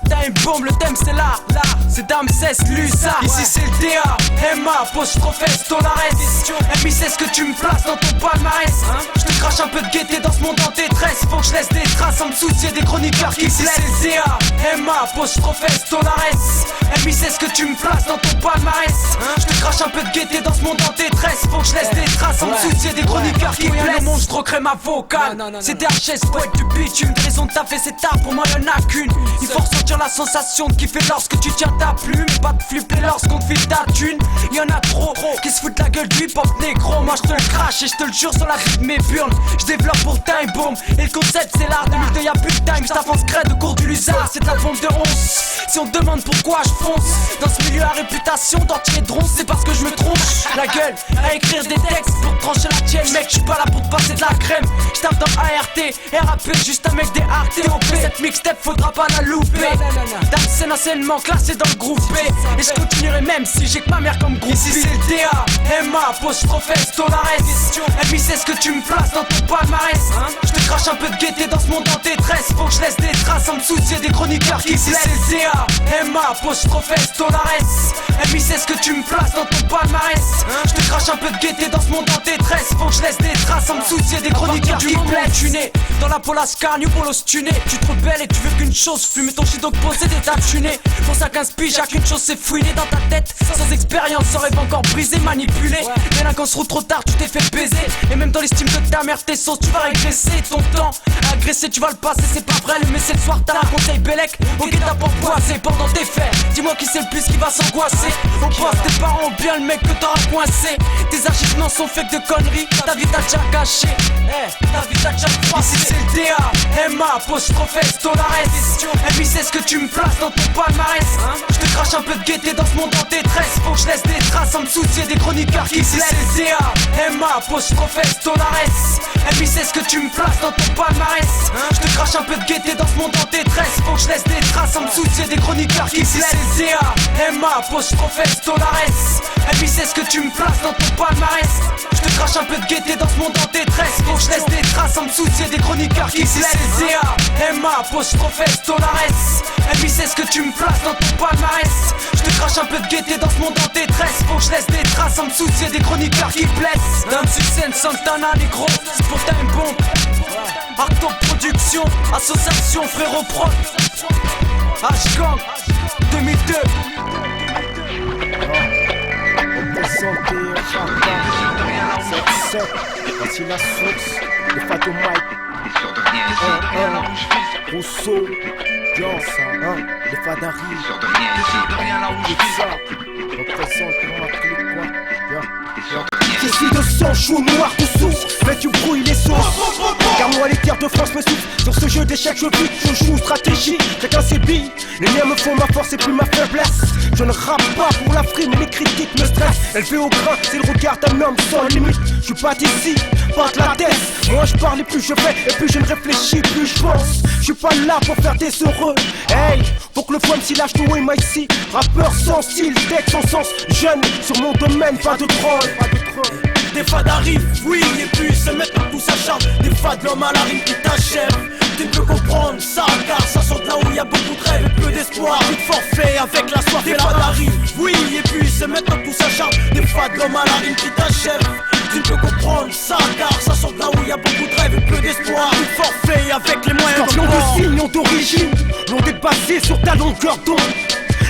Time Bomb, le thème c'est là. C'est Dame 16, l'USA. Ici c'est le DA, MA, apostrophe S, Tolares. MI, c'est ce que tu me places dans ton palmarès. Je te crache un peu de gaieté dans ce monde en détresse. Faut que je laisse des traces sans me soucier des chroniqueurs qui se laissent. Ici c'est le DA, MA, apostrophe S, Tolares. MI, c'est ce que tu me places dans ton palmarès. Je te crache un peu de gaieté dans ce monde en détresse. Faut que je laisse des traces sans me soucier des chroniqueurs qui blessent. Le monstre crée ma vocale. C'est DHS, poète du bitume. Des raisons de taffer, c'est tard, pour moi y'en a qu'une. Il faut ressentir la sensation de kiffer lorsque tu tiens ta plume. Pas de flipper lorsqu'on te file ta thune. Y'en a trop qui se foutent la gueule du hip-hop négro. Moi je te le crache et je te le jure sur la vie de mes burnes. Je développe pour Time Bomb. Et le concept c'est l'art. 2002 y'a plus de time, j't'avance crête de cours du Luzard. C'est de la bombe de 11. Si on demande pourquoi je fonce dans ce milieu à réputation d'entier de ronce, c'est parce que je me trompe la gueule à écrire des textes pour trancher la tienne. Mec, j'suis pas là pour te passer de la crème. J'tape dans ART, RAP, juste un mec des RTOP. Cette mixtape, faudra pas la louper. Dame scène enseignement classé dans le groupe B. Et je continuerai même si j'ai que ma mère comme groupe. Ici c'est le DA, MA, apostrophe S, Tolares. MI, c'est ce que tu me places dans ton palmarès. Je te crache un peu de gaieté dans ce monde en détresse. Faut que je laisse des traces sans me soucier des chroniqueurs qui se laissent. Ici c'est le DA, MA, apostrophe S, Tolares. MI, c'est ce que tu me places dans ton palmarès. Je te crache un peu de gaieté dans ce monde en détresse. Faut que je laisse des traces sans me soucier des chroniqueurs qui plaît. Tu nais dans la Polascar, New Polos tuné. Tu te rebelles et tu veux qu'une chose, fumer ton shit donc poser des tapes tunées. Pour ça 15 piges, y'a qu'une chose, c'est fouiner dans ta tête. Sans expérience, sans rêve encore brisé, manipulé. Délinquance roule trop tard, tu t'es fait baiser. Et même dans l'estime de ta mère, tes sauces, tu vas régresser. Ton temps agressé, tu vas le passer, c'est pas vrai. Mais c'est le soir, t'as la conseil Bélec. Ok, t'as pas poissé pendant tes faits. Dis-moi qui c'est le plus qui va s'angoisser. Au poste, tes parents ont bien le mec que t'auras coincé. Tes archives n'en sont faites de conneries. Ta vie t'a déjà gâché. Ta vie t'a déjà froissé. Ici c'est le DA, MA, apostrophe S, Tolares. MI, c'est ce que tu me places dans ton palmarès? Je te crache un peu de gaieté dans ce monde en détresse. Faut que je laisse des traces sans me soucier des chroniqueurs qui se laissent. CA, MA, apostrophe S, Tolares. MI c'est ce que tu me places dans ton palmarès. Je te crache un peu de gaieté dans ce monde en détresse. Faut que je laisse des traces sans me soucier des chroniqueurs qui se laissent. CA, MA, apostrophe S, Tolares. MI c'est ce que tu me places dans ton palmarès. Je te crache un peu de gaieté dans ce monde en détresse. Faut que je laisse des traces sans me soucier des chroniqueurs qui se laissent. CA, MA, apostrophe S, Tolares. MI c'est ce que tu me places dans ton palmarès. Je te crache un peu de gaieté dans ce monde en détresse. Faut que je laisse des traces sans me soucier des chroniqueurs qui blessent. Dame sur scène, Santana, négro, c'est pour ta une bombe. Arto Production, association frérot prod. H-Gang, 2002. Voici la source, le Fato Mike. Rousseau, Dion, les Fadari. Représente ma clique, quoi. Je suis de sang chaud, noir de source, mais tu brouilles les sources. Car moi les terres de France me souffrent. Sur ce jeu d'échecs je vis, je joue stratégie. Chacun ses billes, les miens me font ma force et plus ma faiblesse. Je ne rappe pas pour la frime, mais les critiques me stressent. Élevé au grain, c'est le regard d'un homme sans limite. Je suis pas d'ici, pas de la tête. Moi je parle et plus je fais, et plus je ne réfléchis, plus je pense. Je suis pas là pour faire des heureux. Hey, faut que le foie me s'y lâche tout et moi ici. Rappeur sans style, texte sans sens. Jeune, sur mon domaine, pas de troll. Des fades arrivent, oui, et puis se mettent dans tout s'acharne. Des fades, l'homme à la rime qui t'achève. Tu ne peux comprendre ça, car ça sort de là où il y a beaucoup de rêves et peu d'espoir. Vite forfait avec la soif et la fades arrivent, oui, et puis se mettent dans tout s'acharne. Des fades, l'homme à la rime qui t'achève. Tu ne peux comprendre ça, car ça sort de là où il y a beaucoup de rêves et peu d'espoir. Vite forfait avec les moyens de signe d'origine, l'ont dépassé sur ta longueur d'onde.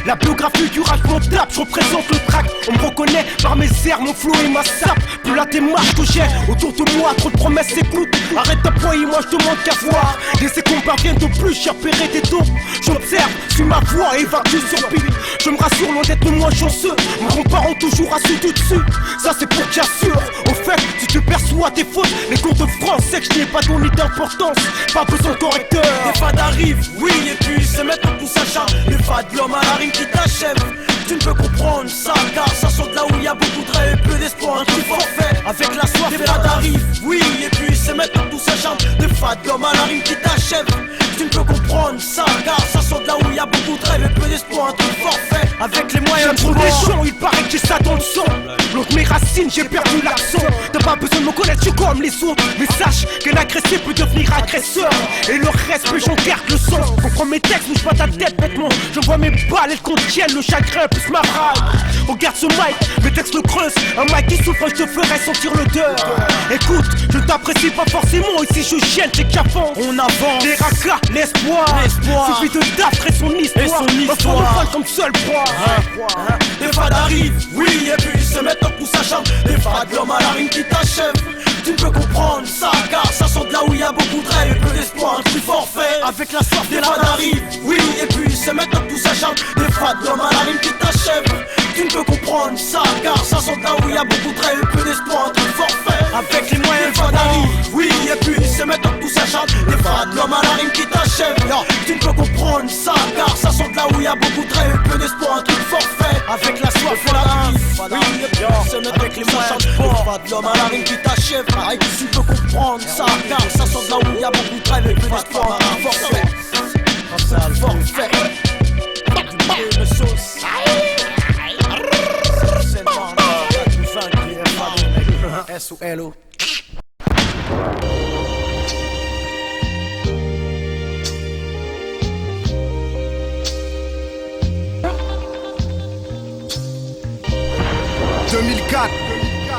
La biographie du rap mon tape, je représente le track. On me reconnaît par mes airs, mon flow et ma sape. Plus la démarche que j'ai autour de moi, trop de promesses s'écoutent. Arrête d'appoyer, moi je demande qu'à voir. Laissez qu'on parvienne de plus, j'ai repéré des taux. J'observe, suis ma voix, évacue sur pile. Je me rassure, loin d'être moins chanceux. Me comparant toujours à ceux du dessus. Ça c'est pour que j'assure. Au fait, si tu perçois tes fautes, les cours de France, c'est que je n'ai pas donné d'importance. Pas besoin de correcteur. Les fades arrivent, oui, et puis se mettent dans tout s'acharne. Les fades, l'homme à la rime qui t'achève. Tu ne peux comprendre ça, car ça sort de là où il y a beaucoup de rêves et peu d'espoir. Un truc forfait avec la soif. Les fades arrivent, oui, et puis se mettent dans tout s'acharne. Les fades, l'homme à la rime qui t'achève. Tu ne peux comprendre ça, car ça sort de là où il y a beaucoup de rêves et peu d'espoir. Un truc forfait avec les moyens de des gens, il paraît que j'ai ça dans le sang. L'autre mes racines, j'ai perdu l'accent. T'as pas besoin de me connaître, je suis comme les autres. Mais sache qu'un agressé peut devenir agresseur. Et le respect, j'en garde le sang. Comprends mes textes, bouge pas ta tête, bêtement. Je vois mes balles, elles contiennent le chagrin plus ma rage. Regarde ce mic, mes textes le creusent. Un mic qui souffre, je te ferai sentir l'odeur. Écoute, je t'apprécie pas forcément. Ici je gêne, c'est qu'avance. On avance. Les racas, l'espoir. Suffit de d'après son histoire. On le comme seul proie. Les fades arrivent, oui, et puis se mettent dans tout s'acharne. Les fades, l'homme à la rime qui t'achève. Tu ne peux comprendre ça, car ça sort de là où il y a beaucoup de rêves et peu d'espoir. Un truc forfait avec la soif. Les fades arrivent, oui, et puis se mettent dans tout s'acharne. Les fades, l'homme à la rime qui t'achève. Tu ne peux comprendre ça, car ça sort de là où il y a beaucoup de rêves et peu d'espoir. Un truc forfait avec les moyens. Les fades arrivent, oui, et puis se mettent dans tout s'acharne. Les fades, l'homme à la rime qui t'achève. Tu ne peux comprendre ça, car ça sort de là où il y a beaucoup de rêves et peu d'espoir. Un truc forfait avec la soif et la rime. Oui, et puis se mettent avec les moyens. Les fades, l'homme à la rime qui t'achève. Tu peux comprendre ça, car ça sort de là où il y a beaucoup de rêves et peu d'espoir. Un forfait, un forfait. Du sauce. S-O-L-O.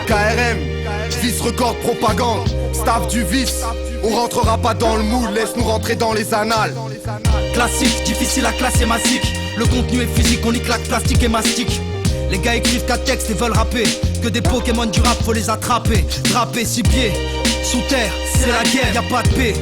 KRM, vice record propagande, staff du vice. On rentrera pas dans le moule, laisse-nous rentrer dans les annales. Classique, difficile à classer, masique. Le contenu est physique, on y claque plastique et mastique. Les gars écrivent 4 textes et veulent rapper. Que des Pokémon du rap, faut les attraper. Drapés 6 pieds, sous terre, c'est la guerre, y'a pas de paix.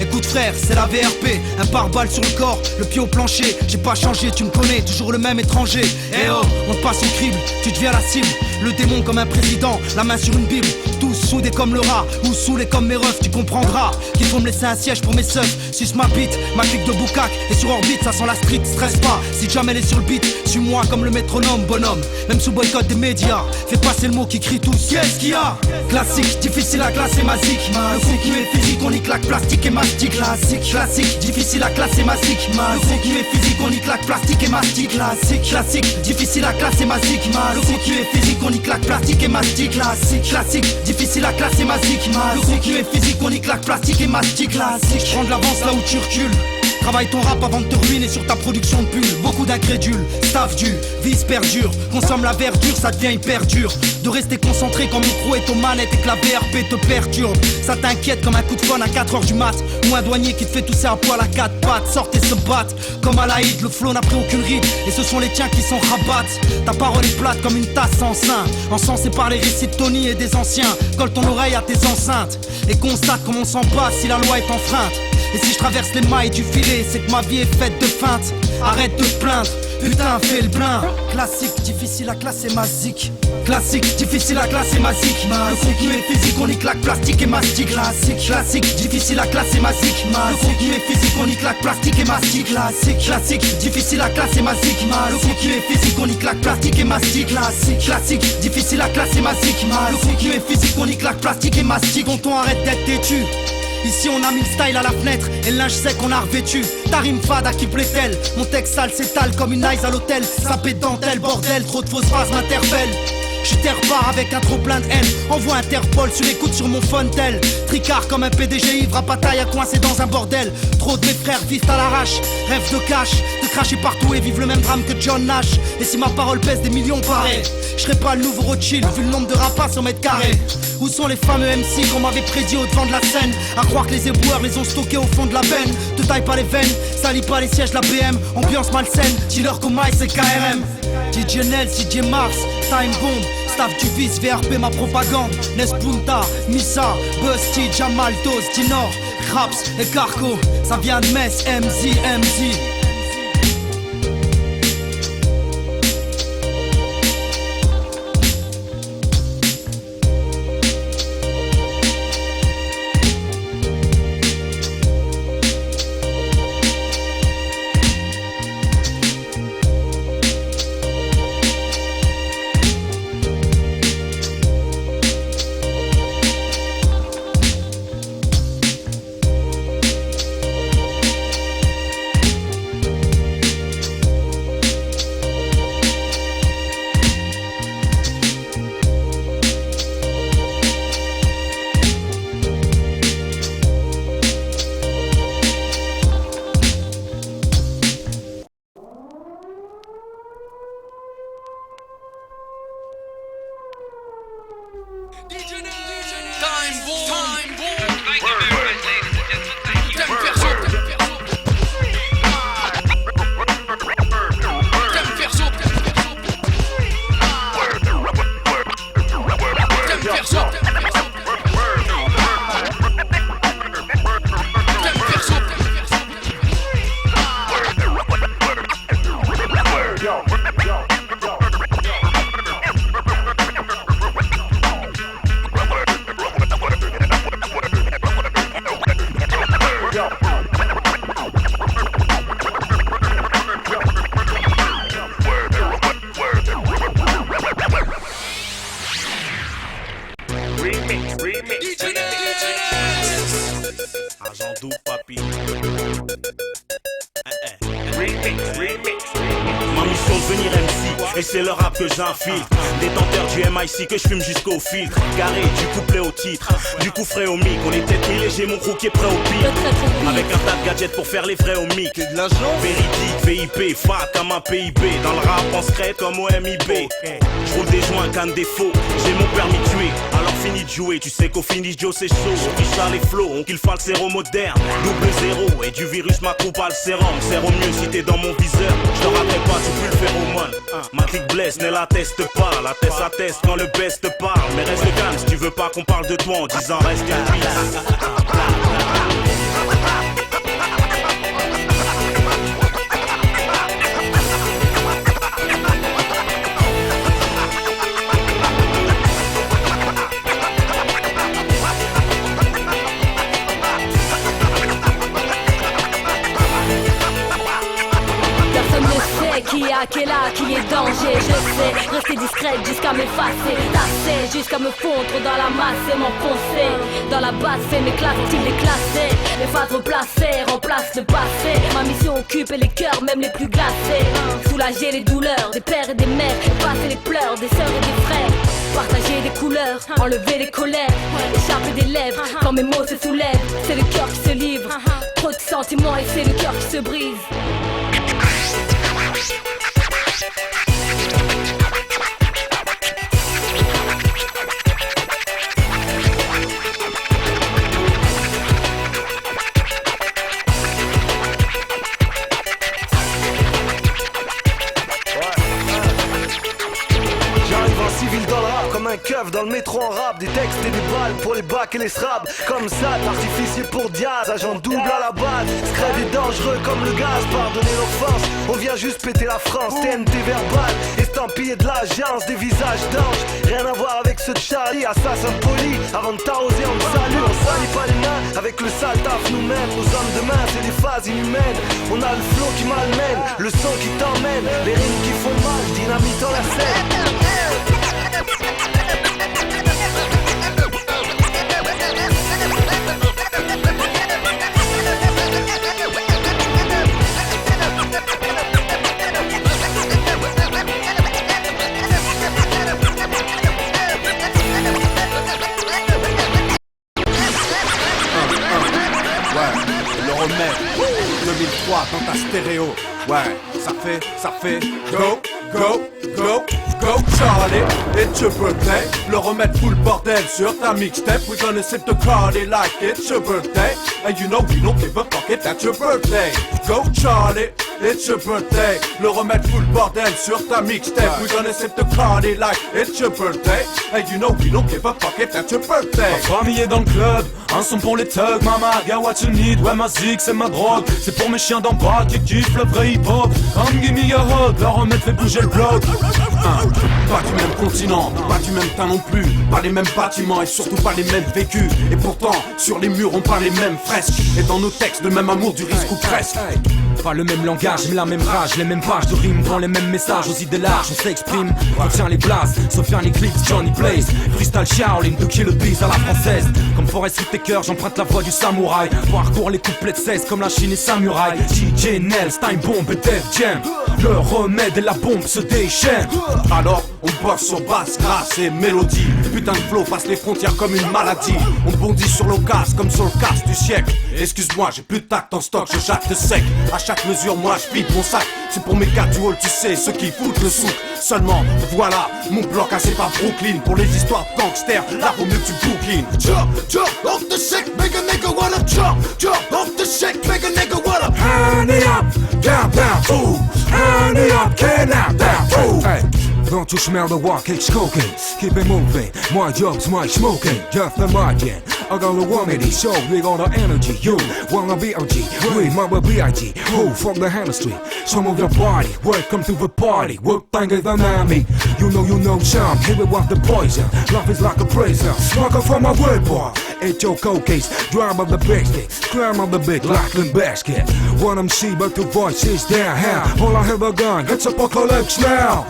Écoute frère, c'est la VRP, un pare-balles sur le corps, le pied au plancher. J'ai pas changé, tu me connais, toujours le même étranger. Eh oh, on te passe au crible, tu deviens la cible. Le démon comme un président, la main sur une bible. Tous soudés comme le rat, ou saoulés comme mes refs, tu comprendras qu'il faut me laisser un siège pour mes seufs. Suce ma bite, ma clique de boucac, et sur orbite, ça sent la street, stresse pas. Si jamais elle est sur le beat, suis-moi comme le métronome, bonhomme. Même sous boycott des médias, fais passer le mot qui crie tous. Qu'est-ce qu'il y a? Classique, difficile à classer, masique. Le fond qui est physique, on y claque plastique et mastic. Classique, classique, difficile à classer, masique. Le fond qui est physique, on y claque plastique et mastic. Classique, classique, difficile à classer, masique. Le fond qui est physique, on y claque plastique et mastic. Classique, classique, difficile à classer, masique. Le fond qui est physique, on y claque plastique et mastic. Classique, prends de l'avance là où tu recules. Travaille ton rap avant de te ruiner sur ta production de pulls. Beaucoup d'incrédules, staff du, vice perdure. Consomme la verdure, ça devient hyper dur de rester concentré quand mon micro est aux manettes et que la VRP te perturbe. Ça t'inquiète comme un coup de phone à 4h du mat. Ou un douanier qui te fait tousser à poil à 4 pattes. Sortez se battre comme à l'Aïd, le flow n'a pris aucune ride. Et ce sont les tiens qui s'en rabattent. Ta parole est plate comme une tasse sans sein, encensée par les récits de Tony et des anciens. Colle ton oreille à tes enceintes et constate comment on s'en passe si la loi est enfreinte. Et si je traverse les mailles du filet, c'est que ma vie est faite de feintes. Arrête de te plaindre, putain fais le plein. Classique, difficile à classer, masique. Classique, difficile à classer, masique. Le fond qui est physique, on y claque plastique et mastic. Classique, classique, difficile à classer, masique. Le fond qui est physique, on y claque plastique et mastic. Classique, classique, difficile à classer, masique. Le fond qui est physique, on y claque plastique et mastic. Classique, classique, difficile à classer, masique. Le fond qui est physique, on y claque plastique et mastic. Tonton arrête d'être têtu. Ici on a mis le style à la fenêtre et le linge sec on a revêtu. Ta rime fade à qui plaît-elle? Mon texte sale s'étale comme une nice à l'hôtel. Sapé de dentelle, bordel, trop de fausses phrases m'interpellent. Je repars avec un trop plein de haine. Envoie Interpol sur l'écoute sur mon phone tel. Tricard comme un PDG ivre à bataille à coincer dans un bordel. Trop de mes frères vivent à l'arrache, rêve de cash, de cracher partout et vivre le même drame que John Nash. Et si ma parole pèse des millions pareil, je serai pas le nouveau Rothschild vu le nombre de rapaces au mètre carré. Où sont les fameux MC qu'on m'avait prédit au devant de la scène? À croire que les éboueurs les ont stockés au fond de la veine. Te taille pas les veines, salis pas les sièges de la BM. Ambiance malsaine, dealer comme Ice et KRM. DJ Nels, DJ Mars, Time Bomb, staff du vice, VRP ma propagande. Nespunta, Missa, Busty, Jamal, Dos, Dinor, Raps et Carco. Ça vient de Metz, MZ. Et c'est le rap que j'infiltre. Détenteur du MIC que je fume jusqu'au filtre. Carré du couplet au titre, du coup frais au mic. On est tête mille et j'ai mon crew qui est prêt au pic. Avec un tas de gadgets pour faire les vrais au mic. De l'argent véridique, VIP, fat comme un PIB. Dans le rap en secret comme au MIB. J'roule des joints, canne des faux. J'ai mon permis de tuer, alors fini de jouer. Tu sais qu'au finish Joe c'est chaud. On fiche ça les flots, on kill le séro moderne. Double zéro et du virus ma coupe pas le sérum. Sert au mieux si t'es dans mon viseur. J'te rappelle pas, tu peux le faire au mal. Ma clique blesse, ne l'atteste pas. La tête atteste quand le best te parle. Mais reste calme si tu veux pas qu'on parle de toi en disant reste calme. sais qui est là, qui est danger. Je sais rester discrète jusqu'à m'effacer, tasser jusqu'à me fondre dans la masse et m'enfoncer dans la basse et mes classes sont-ils déclassés. Les phases replacées remplacent le passé. Ma mission occupe les cœurs même les plus glacés. Soulager les douleurs des pères et des mères, effacer les pleurs des sœurs et des frères. Partager des couleurs, enlever les colères, échapper des lèvres quand mes mots se soulèvent. C'est le cœur qui se livre, trop de sentiments et c'est le cœur qui se brise. Comme un keuf dans le métro en rap, des textes et des balles pour les bacs et les srabs. Comme ça, artificier pour Diaz, agent double à la base. Scred est dangereux comme le gaz, pardonnez l'offense. On vient juste péter la France, TNT verbal, estampillé de l'agence, des visages d'anges. Rien à voir avec ceux de Charlie, assassin poli. Avant de t'arroser, on te salue, on salit pas les mains. Avec le sale taf nous mène, aux hommes de main, c'est des phases inhumaines. On a le flow qui malmène, le son qui t'emmène, les rimes qui font mal, dynamite dans la scène. Le remède 2003 dans ta stéréo. Ouais, ça fait go, go, go, go Charlie, it's your birthday. Le remède full bordel sur ta mixtape. We're gonna sip the party like it's your birthday. And you know we don't give a fuck if that's your birthday. Go Charlie, it's your birthday. Le remède full bordel sur ta mixtape. We're gonna sip the party like it's your birthday. And you know we don't give a fuck if that's your birthday. Ma famille est dans le club, un son pour les thugs, mama, get what you need. Ouais, ma zig, c'est ma drogue. C'est pour mes chiens d'en bas qui kiffent le vrai hip-hop. Come give me a hug, le remède fait bouger le bloc. Pas du même continent, pas du même teint non plus. Pas les mêmes bâtiments et surtout pas les mêmes vécus. Et pourtant, sur les murs on peint les mêmes fresques. Et dans nos textes, le même amour du risque ou presque. Pas le même langage, mais la même rage, les mêmes pages de rimes, prend les mêmes messages aux idées larges, on s'exprime, retient les blasts, Sofiane Eclipse, Johnny Blaze, Freestyle Shaolin, de Kill Bees à la française. Comme Forest Whitaker, j'emprunte la voix du samouraï, parcours les couplets de 16 comme la Chine et samouraï. DJ Nels, Time Bomb et Def Jam, le remède et la bombe se déchaînent. Alors, on bosse sur basse, grâce et mélodie. Putain de flow passe les frontières comme une maladie. On bondit sur l'occasion comme sur le casse du siècle. Excuse-moi, j'ai plus de tact en stock, je jacte sec. À chaque mesure, moi je vide mon sac. C'est pour mes gars du hall, tu sais, ceux qui foutent le souk. Seulement, voilà, mon bloc assez par Brooklyn. Pour les histoires de gangsters, là vaut mieux que tu bookines. Jump, jump off the shit, make a nigga wanna jump, jump off the shit, make a nigga wanna Hand it up, down, down, fool. Hand it up, get out, down, fool. Hey. Don't you smell the walk, it's cooking. Keep it moving, my jobs, my smoking. Just the margin, I got the remedy, so we got the energy. You wanna be OG, we mother B.I.G. Who from the chemistry? Some of your body, welcome to the party. Work banging the nami. You know some, here we want the poison. Love is like a prison, smoking from my way, boy. It's your cold case, drive of the biscuit, climb of the big Lachlan basket. One MC, but the voice is down. How? All I have a gun, it's apocalypse now.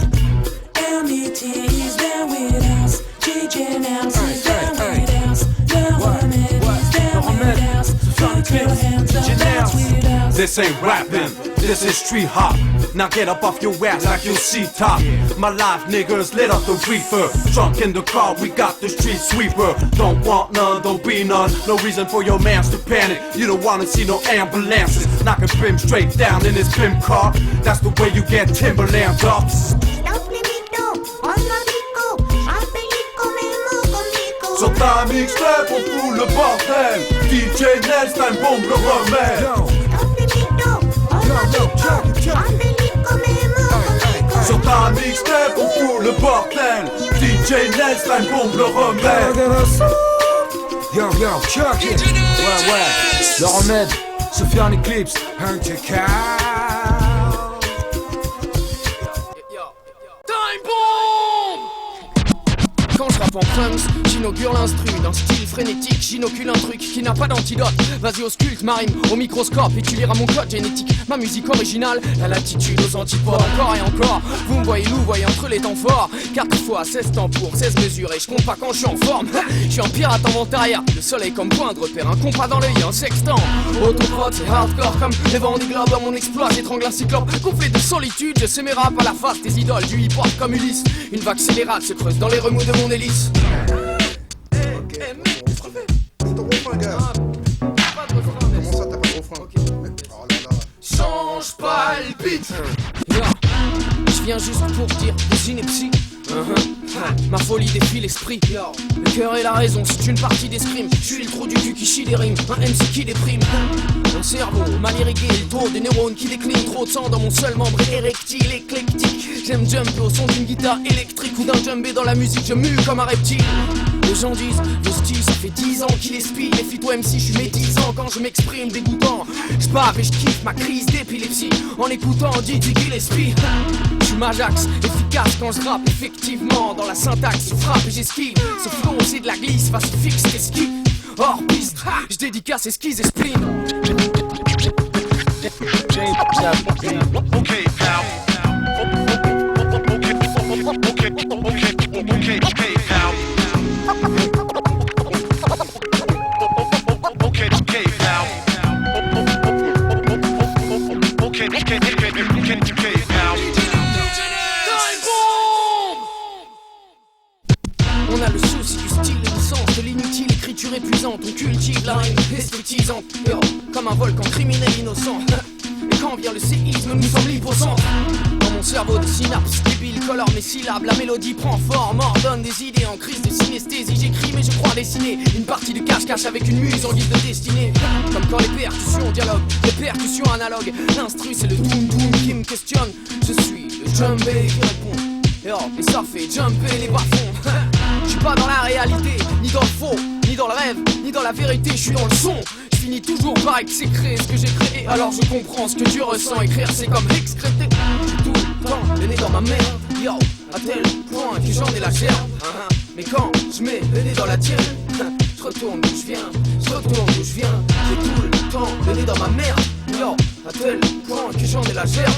MET is down with us, DJ Nels is down with us, the remedy is down with us, put your hands up, dance with us. This ain't rapping, this is street hop. Now get up off your ass like you see top. My life niggas lit up the reefer. Drunk in the car, we got the street sweeper. Don't want none, don't be none. No reason for your mans to panic. You don't wanna see no ambulances. Knocking brim straight down in his brim car. That's the way you get Timberland up. Sur ta mixtape, on fout le bordel. DJ Nels, Time Bomb, le remède. Sur ta mixtape, on fout le bordel. DJ Nels, Time Bomb, le remède. Yo, check it. Ouais, le remède, Sofiane Eclipse, Hunter Cow. Time Bomb! Quand je rappe en punch, J'inaugure l'instru d'un style frénétique. J'inocule un truc qui n'a pas d'antidote. Vas-y ausculte ma rime au microscope et tu liras mon code génétique. Ma musique originale, la latitude aux antipodes. Encore et encore, vous me voyez louvoyer entre les temps forts. 4 fois 16 temps pour 16 mesures. Et je compte pas quand je suis en forme. Je suis un pirate en vent arrière. Le soleil comme point de repère. Un compas dans l'œil, un sextant. Autoprod c'est hardcore comme les vents du globe. Dans mon exploit j'étrangle un cyclope. Coupé de solitude, je sais mes raps à la face des idoles. Du hip-hop comme Ulysse. Une vague scélérate se creuse dans les remous de mon hélice. Change pas le beat. Je viens juste pour dire des inepties. Ma folie défie l'esprit. Le cœur et la raison, c'est une partie d'escrime. Je suis le trou du cul qui chie des rimes. Un MC qui déprime. Mon cerveau mal irrigué, le taux des neurones qui déclinent. Trop de sang dans mon seul membre érectile, éclectique. J'aime jumper au son d'une guitare électrique ou d'un djembé dans la musique. Je mue comme un reptile. Les gens disent, Vesti, ça fait 10 ans qu'il espie. Méfie-toi MC, je suis médisant quand je m'exprime dégoûtant. Je pars et je kiffe ma crise d'épilepsie en écoutant Didi Gillespie. Je suis Majax, efficace quand je rappe, effectivement. Dans la syntaxe, je frappe et j'esquive. Ce flow, c'est de la glisse, face fixe, esquive. Hors piste, je dédicace esquisse et spleen. Okay, pal. Okay, pal. On a le souci du style et du sens, de l'inutile écriture épuisante. On cultive la rime esthétisante, comme un volcan criminel innocent. Et quand vient le séisme, nous sommes libres au centre. Dans mon cerveau, des synapses débiles colorent mes syllabes. La mélodie prend forme, ordonne des idées en crise de synesthésie. J'écris mais je crois dessiner une partie de cache-cache avec une muse en guise de destinée. Comme quand les percussions dialoguent, les percussions analogues. L'instru c'est le doom qui me questionne. Je suis le djembé qui répond. Et ça fait jumper les bas-fonds. Je suis pas dans la réalité, ni dans le faux, ni dans le rêve, ni dans la vérité, je suis dans le son. Je finis toujours par exécrer ce que j'ai créé. Alors je comprends ce que tu ressens. Écrire c'est comme excréter. Tout le temps, le nez dans ma merde. Yo, à tel point que j'en ai la gerbe. Mais quand je mets le nez dans la tienne, je retourne d'où je viens, je retourne d'où je viens. J'ai tout le temps le nez dans ma merde. Yo, à tel point que j'en ai la gerbe.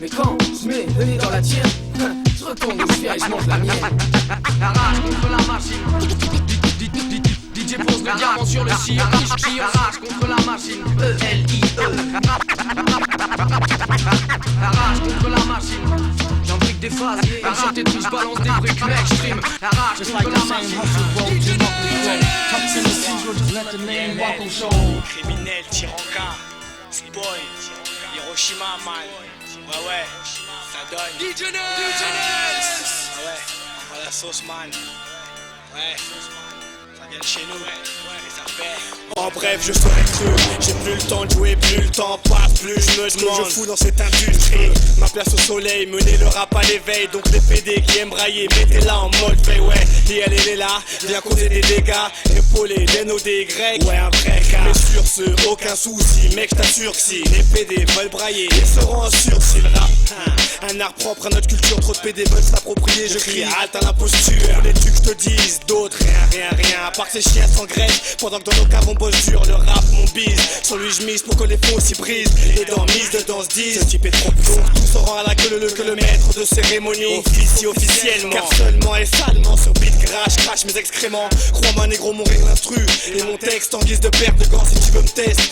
Mais quand je mets le nez dans la tienne, je retourne d'où je viens et je mange la mienne. La rage contre la machine. DJ pose le diamant sur le cire. La rage contre la machine. E-L-I-E. La rage contre la machine. J'imbrique des phases. Un chanté de je balance des briques. Mec, je stream. La rage contre la machine. Criminel, Tiranka, Boy, Hiroshima, man. Ouais, ça donne. DJ Nels. Ah ouais, on va la sauce, man. Ouais, ça vient de chez nous, et ça fait. En bref, je serai cru, j'ai plus le temps de jouer, plus le temps passe, plus je me demande. Je fous dans cette industrie, ma place au soleil, mener le rap à l'éveil. Donc les PD qui aiment brailler, mettez-la en mode veille, ouais. Et elle est là, viens causer des dégâts, épauler des no des grecs, ouais un vrai gars. Mais sur ce, aucun souci, mec je t'assure que si les PD veulent brailler, ils seront en sursis. Le rap, un art propre à notre culture, trop de PD veulent s'approprier. Je crie halte à l'imposture, voulais-tu que je te dise d'autres, rien, à part que ces chiens s'engraissent, pendant que dans nos caves on bosse dur. Le rap mon bise, sur lui je mise pour que les fonds s'y brisent. Et dans mise dedans se disent, ce type est trop long. Tout se rend à la queue que le maître de cérémonie officie officiellement, car seulement et salement sur beat crache mes excréments. Crois-moi négro, mon règle instru et mon texte en guise de paire de gants. Si tu veux me tester,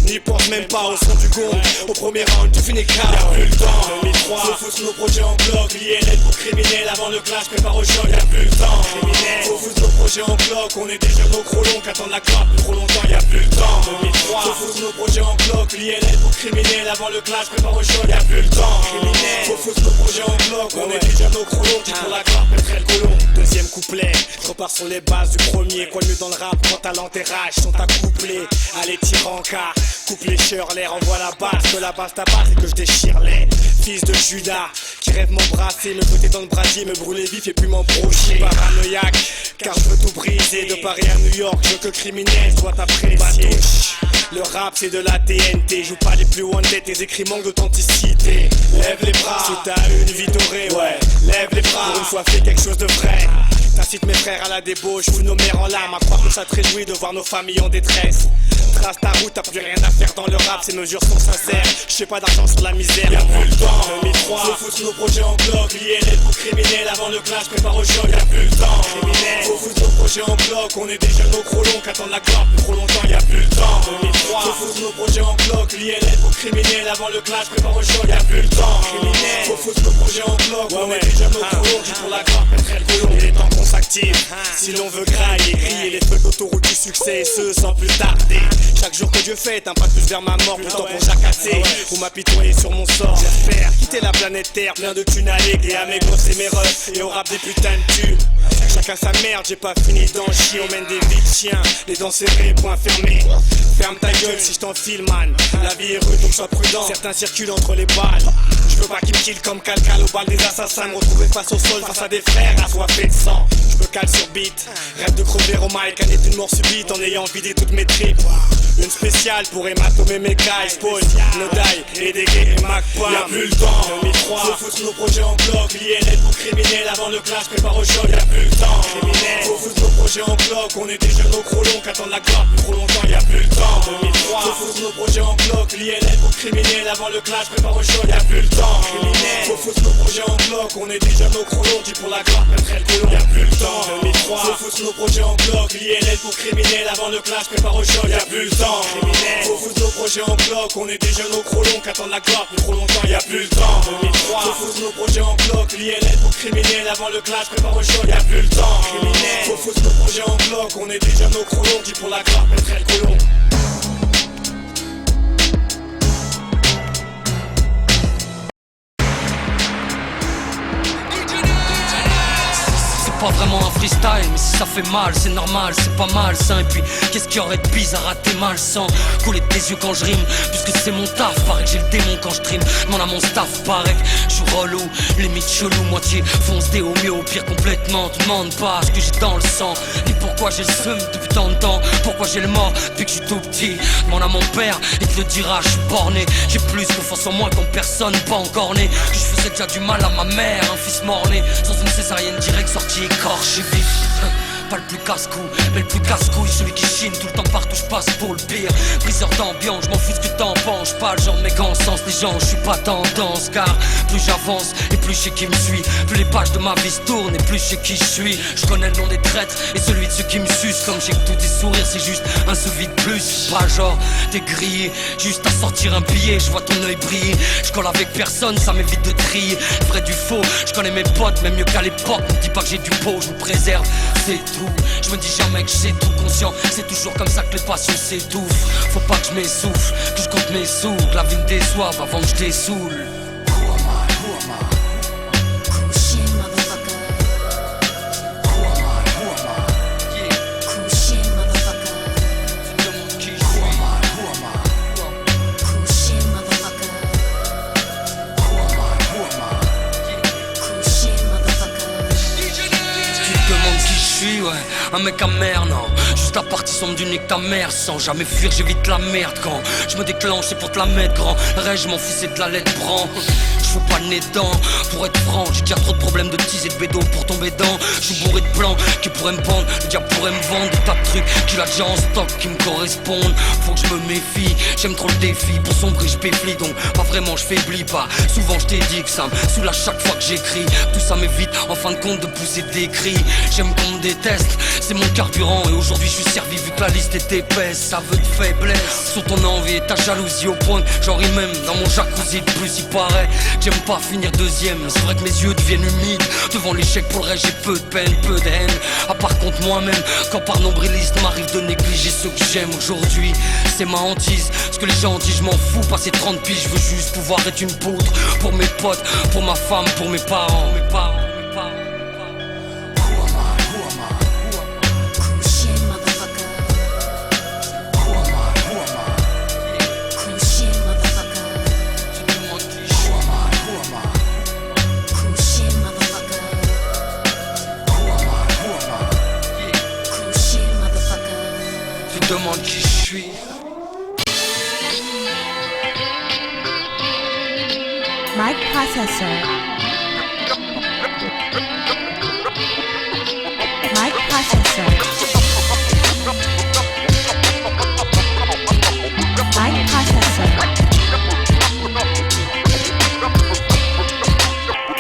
n'y pense même pas au son du gong. Au premier round tu finis car y'a plus le temps. 2003, faut foutre nos projets en bloc. ILL pour criminel avant le clash, prépare au choc. Y'a plus le temps. Criminel, faut foutre nos projets en bloc. On est déjà nos crolons qu'attendent la clope trop longtemps. Y'a plus le temps. 2003, faut foutre nos projets en bloc. ILL pour criminel avant le clash, prépare au choc. Y'a plus le temps. Criminel, faut foutre nos projets en bloc. On est déjà nos crolons qui font la clope après le colon. Deuxième couplet, je repars sur les bases du premier. Quoi de mieux dans le rap quand talent et rage sont accouplés. Allez Tiranka, coupe les Shirley, renvoie la basse, que la basse tabasse et que je déchire les fils de Judas qui rêvent m'embrasser, me fouetter dans le brasier, me brûler vif et puis m'embrocher. Paranoïaque, car je veux tout briser. De Paris à New York, je veux que le criminel soit apprécié. Le rap c'est de la TNT, joue pas les plus wanted, tes écrits manquent d'authenticité. Lève les bras, si t'as une vie dorée, ouais, lève les bras. Pour une fois fais quelque chose de vrai. Ta J'incite mes frères à la débauche, ou nos mères en larmes, à croire que ça te réjouit de voir nos familles en détresse. Trace ta route, t'as plus rien à faire dans le rap, ces mesures sont sincères. J'fais pas d'argent sur la misère, y'a plus le temps. 2003, faut foutre nos projets en bloc, lier les coups criminels avant le clash, prépare au choc, y'a plus le temps. Criminel, faut foutre nos projets en bloc, on est des jeunes au gros long, qu'attendent la corde plus trop longtemps, y'a plus le temps. 2003, faut foutre nos projets en bloc, lier les coups criminels avant le clash, prépare au choc, y'a plus le temps. Criminel, faut foutre nos projets en bloc, on est des jeunes au gros long, qui pour la corde, mettre le colon. Il est temps qu'on s'active, si l'on veut grailler, griller les feux d'autoroute du succès, et ce sans plus tarder. Chaque jour que Dieu fait est un pas de plus vers ma mort, plus temps pour jacasser ou m'apitoyer sur mon sort. J'espère quitter la planète Terre, plein de thunes à léguer à mes gosses et mes refs, et au rap des putains de tubes. Chacun sa merde, j'ai pas fini d'en chier, on mène des vies de chiens, les dents serrées, poings fermés. Ferme ta gueule si je t'enfile, man. La vie est rude, donc sois prudent. Certains circulent entre les balles. Je veux pas qu'ils me killent comme Calcal au bal des assassins. Me retrouver face au sol, face à des frères assoiffés de sang. Je me cale sur beat, rêve de crever au mic, année d'une mort subite en ayant vidé toutes mes tripes. Une spéciale pour hématomer mes cailles, Paul, Nodai, Edege et McPam. Y'a plus le temps, 2003, faut foutre nos projets en bloc, lier les coups criminels avant le clash, prépare au choc. Y'a plus le temps, criminel, faut foutre nos projets en bloc, on est des jeunes au gros long, qu'attendent la corde plus trop longtemps. Y'a plus le temps, 2003, faut foutre nos projets en bloc, lier les coups criminels avant le clash, prépare au choc. Y'a plus le temps, criminel, faut foutre nos projets en bloc, on est des jeunes au gros long, qui pour la corde mettre le colon. Y'a plus le temps, 2003, faut foutre nos projets en bloc, lier les coups criminels avant le clash, prépare au choc. Y'a plus le temps, criminel, faut foutre nos projets en bloc, on est des jeunes au gros long, qu'attendent la corde plus trop longtemps. Y'a plus le temps, 2003, faut foutre nos projets en bloc, lier les coups criminels avant le clash, prépare au choc. Y'a plus le temps, criminel, faut foutre nos projets en bloc, on est des jeunes au gros long, qui pour la corde mettre le colon. Pas vraiment un freestyle, mais si ça fait mal, c'est normal, c'est pas mal ça. Et puis, qu'est-ce qu'il y aurait de bizarre à rater mal sans couler de tes yeux quand je rime, puisque c'est mon taf. Paraît que j'ai le démon quand je trime, demande à mon staff. Paraît que je suis relou, limite chelou, moitié foncé au mieux, au pire complètement. Demande pas ce que j'ai dans le sang, ni pourquoi j'ai le seum depuis tant de temps, pourquoi j'ai le mort depuis que je suis tout petit. Demande à mon père, il te le dira, je suis borné. J'ai plus confiance en moi quand personne pas encore né. Que je faisais déjà du mal à ma mère, un fils mort-né, sans une césarienne direct sortie écorché vif. Pas le plus casse-cou, mais le plus casse-couille, celui qui chine tout le temps partout, je passe pour le pire. Briseur d'ambiance, je m'en fous ce que t'en penses. Pas le genre de mec en sens, les gens, je suis pas tendance. Car plus j'avance et plus je sais qui me suit, plus les pages de ma vie se tournent et plus je sais qui je suis. Je connais le nom des traîtres et celui de ceux qui me sucent. Comme j'ai que tous tes sourires, c'est juste un sous-vide de plus. Pas genre, t'es grillé, juste à sortir un billet, je vois ton œil briller. Je colle avec personne, ça m'évite de trier. Vrai du faux, je connais mes potes, même mieux qu'à l'époque. Ne dis pas que j'ai du pot, je me préserve, c'est tout. Je me dis jamais que j'ai tout conscient, c'est toujours comme ça que les passions s'étouffent. Faut pas que je m'essouffle, que je compte mes sous, que la vie me déçoive avant que je dessoule. Un mec amer, non, juste la partie sombre du nez que ta mère. Sans jamais fuir, j'évite la merde. Quand je me déclenche, c'est pour te la mettre grand. Le reste, je m'en fous, c'est de la lettre bran. Je fous pas le nez dedans, pour être franc. J'ai déjà trop de problèmes de teaser de bédo pour tomber dedans. Je suis bourré de plans qui pourraient me vendre. Le diable pourrait me vendre des tas de trucs qu'il a déjà en stock qui me correspondent. Faut que je me méfie, j'aime trop le défi. Pour sombrer, je péflie, donc pas vraiment, je faiblis pas. Souvent, je t'ai dit que ça me saoule à chaque fois que j'écris. Tout ça m'évite, en fin de compte, de pousser des cris. J'aime qu'on me déteste, c'est mon carburant. Et aujourd'hui, je suis servi vu que la liste est épaisse. Ça veut de faiblesse sur ton envie et ta jalousie au point. J'en ris même dans mon jacuzzi. De plus, il paraît j'aime pas finir deuxième. C'est vrai que mes yeux deviennent humides devant l'échec. Pour le reste, j'ai peu de peine, peu de haine. À part contre moi-même, quand par nombriliste m'arrive de négliger ceux que j'aime. Aujourd'hui, c'est ma hantise. Ce que les gens disent, je m'en fous. Passer 30 piges, je veux juste pouvoir être une poudre pour mes potes, pour ma femme, pour mes parents. Demande qui je suis. Mic Processor. Processor. Mic Processor.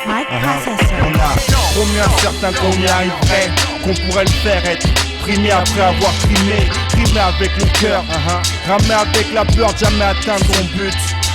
Mic Processor. On a combien certains qu'on y arriverait, qu'on pourrait le faire être primé après avoir trimé avec le cœur, ramé avec la peur, jamais atteindre ton but.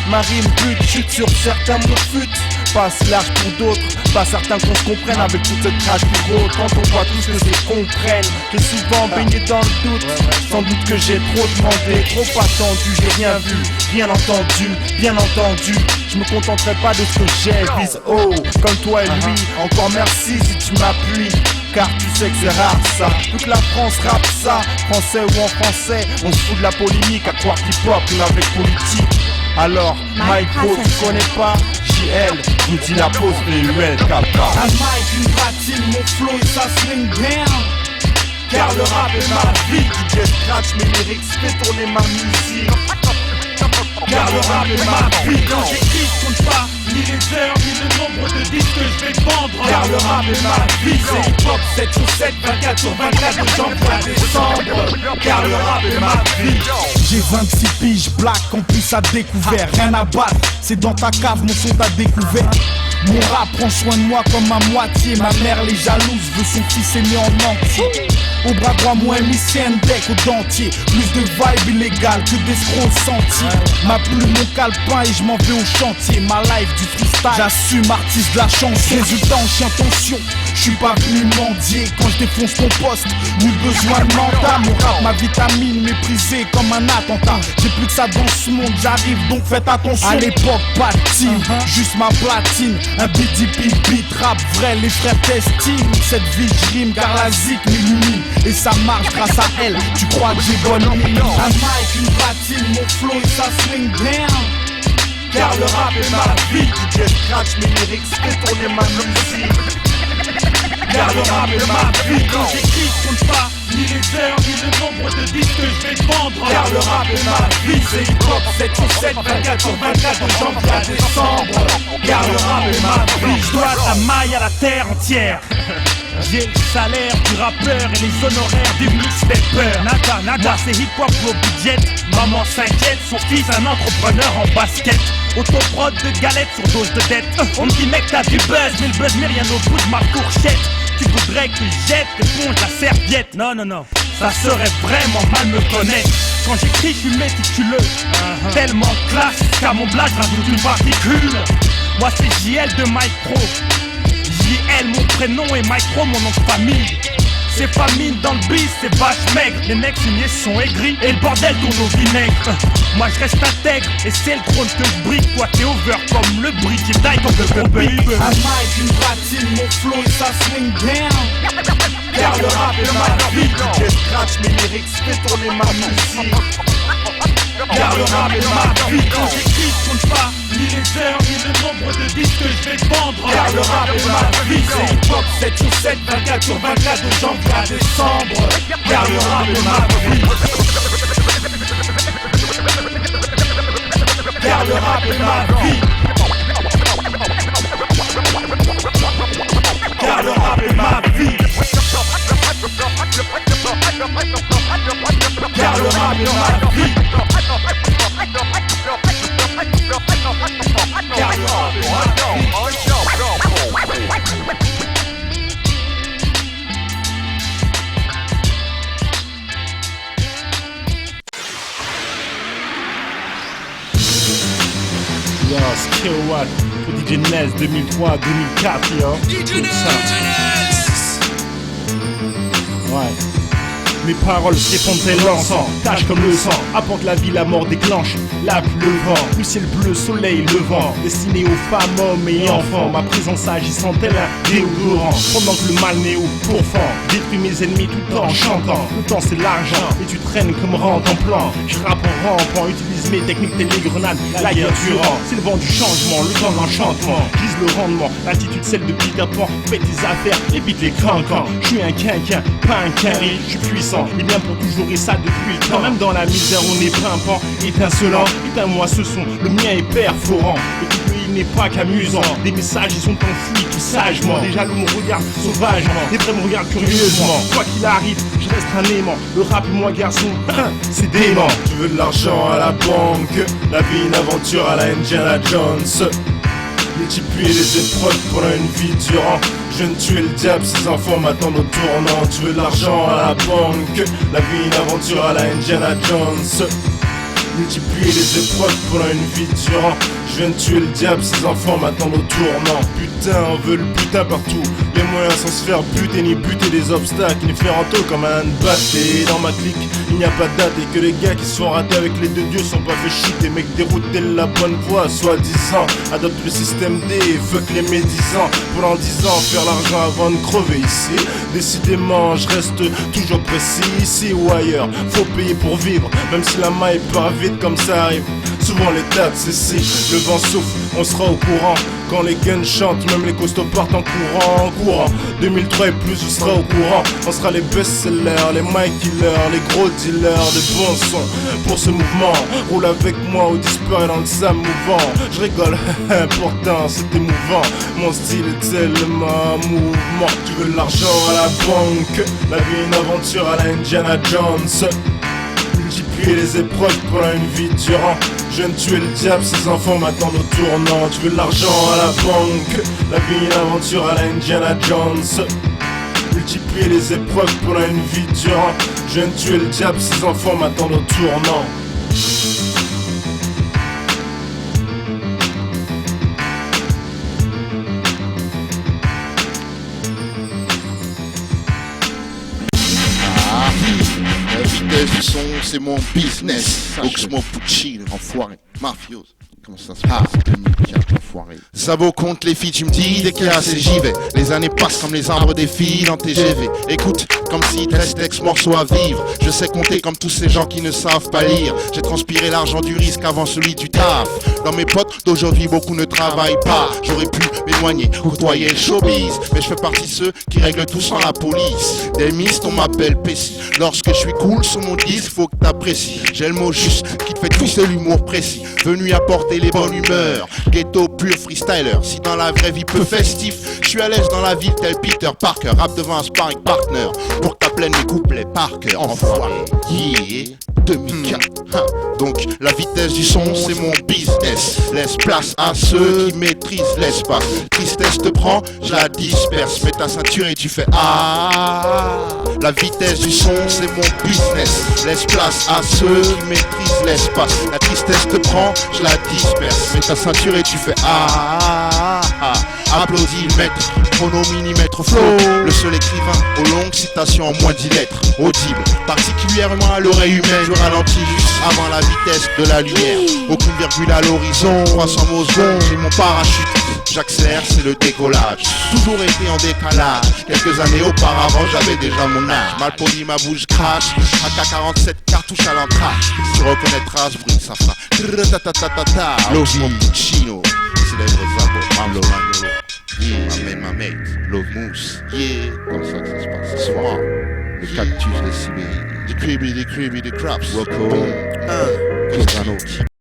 Ma rime bute, chute sur certains mon fut. Passe large pour d'autres, pas certains qu'on se comprenne avec toute cette crache qui rôde. Quand on voit tous que c'est qu'on prenne, que souvent baigné dans le doute. Sans doute que j'ai trop demandé, trop attendu, j'ai rien vu, rien entendu, bien entendu. Je me contenterai pas de ce que j'ai, vise haut, comme toi et lui. Encore merci si tu m'appuies, car tu sais que c'est rare ça. Toute la France rappe ça, français ou en français. On se fout de la polémique, à croire qu'hip-hop rime avec politique. Alors, Mike Pro, tu connais pas JL, nous dit la pause VUL, kappa. Un mic, une platine, mon flow et ça swing down. Car le rap est ma vie. DJ scratch mes lyrics, fais tourner ma musique. Car le rap est ma vie. Quand j'écris, je compte pas ni les heures, ni le nombre de disques que je vais vendre. Car le rap est ma vie. C'est hip-hop 7 sur 7, 24 sur 24 de janvier à décembre. Car le rap est ma vie. J'ai 26 piges, black, en plus à découvert. Rien à battre, c'est dans ta cave, mon son t'a découvert. Mon rap prend soin de moi comme ma moitié. Ma mère les jalouse, veut son fils aimé en entier. Au bras droit, moi MICN deck au dentier. Plus de vibes illégales que d'escrocs au sentier. Ma plume, mon calepin et je m'en vais au chantier. Ma life du freestyle, j'assume artiste de la chanson. Résultat en chien tension, je suis pas venu mendier. Quand je défonce ton poste, nul besoin de mental. Mon rap, ma vitamine, méprisé comme un attentat. J'ai plus que ça dans ce monde, j'arrive donc faites attention. À l'époque, pas de team, juste ma platine. Un beat rap vrai, les frères t'estiment. Cette vie j'rime car la zik m'illumine. Et ça marche grâce à elle, tu crois que j'ai bonne mine. Un mic, une platine, mon flow et ça swing down. Car le rap est ma vie. DJ scratch mes lyrics, fais tourner ma musique. Car le rap est ma vie. Quand j'écris, je compte pas ni les heures, ni le nombre de disques que je vais vendre. Car le rap est ma vie. C'est hip-hop 7 sur 7, 24 sur 24 de janvier à décembre. Car le rap est ma vie. Je dois la maille à la terre entière. J'ai le salaire du rappeur et les honoraires du mixtaper. Nada, moi c'est hip-hop au budget. Maman s'inquiète, son fils un entrepreneur en basket. Autoprod de galettes sur dose de dette. On me dit mec t'as du buzz, mais le buzz met rien au bout de ma fourchette. Tu voudrais que je jette l'éponge, la serviette. Non, ça serait vraiment mal me connaître. Quand j'écris je suis méticuleux, tellement classe qu'à mon blague rajoute une particule. Moi c'est JL de Mike Pro. JL mon prénom et Mike Pro mon nom de famille. C'est famine dans le bis, c'est vache maigre. Les mecs signés sont aigris et le bordel tourne au vinaigre. Moi je reste intègre et c'est le trône que je brique. Toi t'es over comme le brick et die comme le gros baby. Un mic, une platine, mon flow et ça swing down. Car le rap est ma vie. DJ scratch mes lyrics, fais tourner ma musique. Car le rap est ma vie. Quand j'écris, je compte pas ni les heures, ni le nombre de disques que je vais vendre. Car le rap est ma vie. C'est hip-hop 7 sur 7, 24 sur 24 de janvier à décembre. Car le rap est ma vie. Car le rap est ma vie. Car le rap est ma vie. Car le rap est ma vie. Car le rap est ma vie. Yo, Skill Watt pour DJ Ness 2003-2004, yo. DJ Ness. Ouais. Mes paroles répondent tel l'encens, tâche comme le sang, apporte la vie, la mort déclenche, la pluie, le vent, le ciel bleu, soleil, le vent, destiné aux femmes, hommes et enfants, ma présence agissant tel un déodorant, pendant que le mal n'est au pourfend, détruis mes ennemis tout en chantant, le temps c'est l'argent, et tu traînes comme rente en plan, je rappe en rampant, utilise mes techniques telles les grenades, la guerre durant, c'est le vent du changement, le temps de l'enchantement, vise le rendement, l'attitude celle de Peter Pan, fais tes affaires, évite les craquants, je suis un quinquin, pas un quinri, je suis puissant, et bien pour toujours et ça depuis le temps, même dans la misère on est pimpant, étincelant, éteins-moi ce son, le mien est perforant, et tout vie n'est pas qu'amusant. Les messages ils sont enfouis tout sagement. Les jaloux me regardent sauvagement, les vrais me regardent curieusement. Quoi qu'il arrive, je reste un aimant. Le rap et moi garçon, c'est dément. Tu veux de l'argent à la banque, la vie une aventure à la Indiana Jones. Multiplier les épreuves pendant une vie durant. Je viens de tuer le diable, ses enfants m'attendent au tournant. Tu veux de l'argent à la banque, la vie une aventure à la Indiana Jones. Multiplier les épreuves pendant une vie durant. Je viens de tuer le diable, ses enfants m'attendent au tournant. Putain, on veut le putain partout. Les moyens sans se faire buter ni buter des obstacles, ni faire un taux comme un handball. Et dans ma clique, il n'y a pas de date. Et que les gars qui sont ratés avec les deux dieux sont pas fait shooter. Mecs déroutés de la bonne voie, soi-disant. Adopte le système D et fuck les médisants. Pendant 10 ans, faire l'argent avant de crever ici. Décidément, je reste toujours précis. Ici ou ailleurs, faut payer pour vivre. Même si la maille part vite comme ça arrive. Souvent les dates c'est si le vent souffle, on sera au courant. Quand les guns chantent, même les costauds partent en courant. 2003 et plus, on sera au courant. On sera les best-sellers, les mic killers, les gros dealers de bons sons. Pour ce mouvement, roule avec moi ou disparaît dans le sable mouvant. Je rigole, pourtant c'est émouvant. Mon style est tellement mouvement. Tu veux de l'argent à la banque, la vie une aventure à la Indiana Jones. Multiplier les épreuves pendant une vie durant. Je viens de tuer le diable, ses enfants m'attendent au tournant. Tu veux de l'argent à la banque, la vie une aventure à la Indiana Jones. Multiplier les épreuves pendant une vie durant. Je viens de tuer le diable, ses enfants m'attendent au tournant. La vitesse du son, c'est mon business. Oxmo Puccino, enfoiré, mafioso. Comment ça se passe? 2004, enfoiré. Ça vaut compte les filles, tu me dis, dès qu'il y a assez j'y vais. Les années passent comme les arbres des filles en TGV. Écoute, comme s'il te restait X morceaux à vivre. Je sais compter comme tous ces gens qui ne savent pas lire. J'ai transpiré l'argent du risque avant celui du taf. Dans mes potes d'aujourd'hui, beaucoup ne travaillent pas. J'aurais pu m'éloigner, côtoyer le showbiz. Mais je fais partie de ceux qui règlent tout sans la police. Des mistes, on m'appelle Pessi. Lorsque je suis cool sur mon disque, faut que t'apprécies. J'ai le mot juste qui te fait twister l'humour précis. Venu apporter les bonnes humeurs. Ghetto pur freestyler. Si dans la vraie vie peu festif, je suis à l'aise dans la ville tel Peter Parker. Rap devant un sparring partner. Pour que t'appelles mes couplets par cœur. Enfoiré. Yeah. 2004. Donc la vitesse du son c'est mon business. Laisse place à ceux qui maîtrisent l'espace. Tristesse te prend, je la disperse. Mets ta ceinture et tu fais ah. La vitesse du son c'est mon business. Laisse place à ceux qui maîtrisent l'espace. La tristesse te prend, je la disperse. Mets ta ceinture et tu fais ah. Applaudis le maître, chrono millimètre flow. Le seul écrivain aux longues citations en moins de 10 lettres. Audible, particulièrement à l'oreille humaine. Je ralentis juste avant la vitesse de la lumière. Aucune virgule à l'horizon, 300 mots secondes. J'ai mon parachute, j'accélère, c'est le décollage. Toujours été en décalage. Quelques années auparavant, j'avais déjà mon âge. Mal poli, ma bouche crache. AK-47, cartouche à l'entrage. Si tu reconnaîtras ce bruit, ça fera L'Osmo Puccino, célèbre Zabo, Mamlo, ma mate, Love Mousse, yeah, comme ça que ça se passe ce soir. Le cactus de Sibérie, des cribby, des craps, Rocco, Cosano.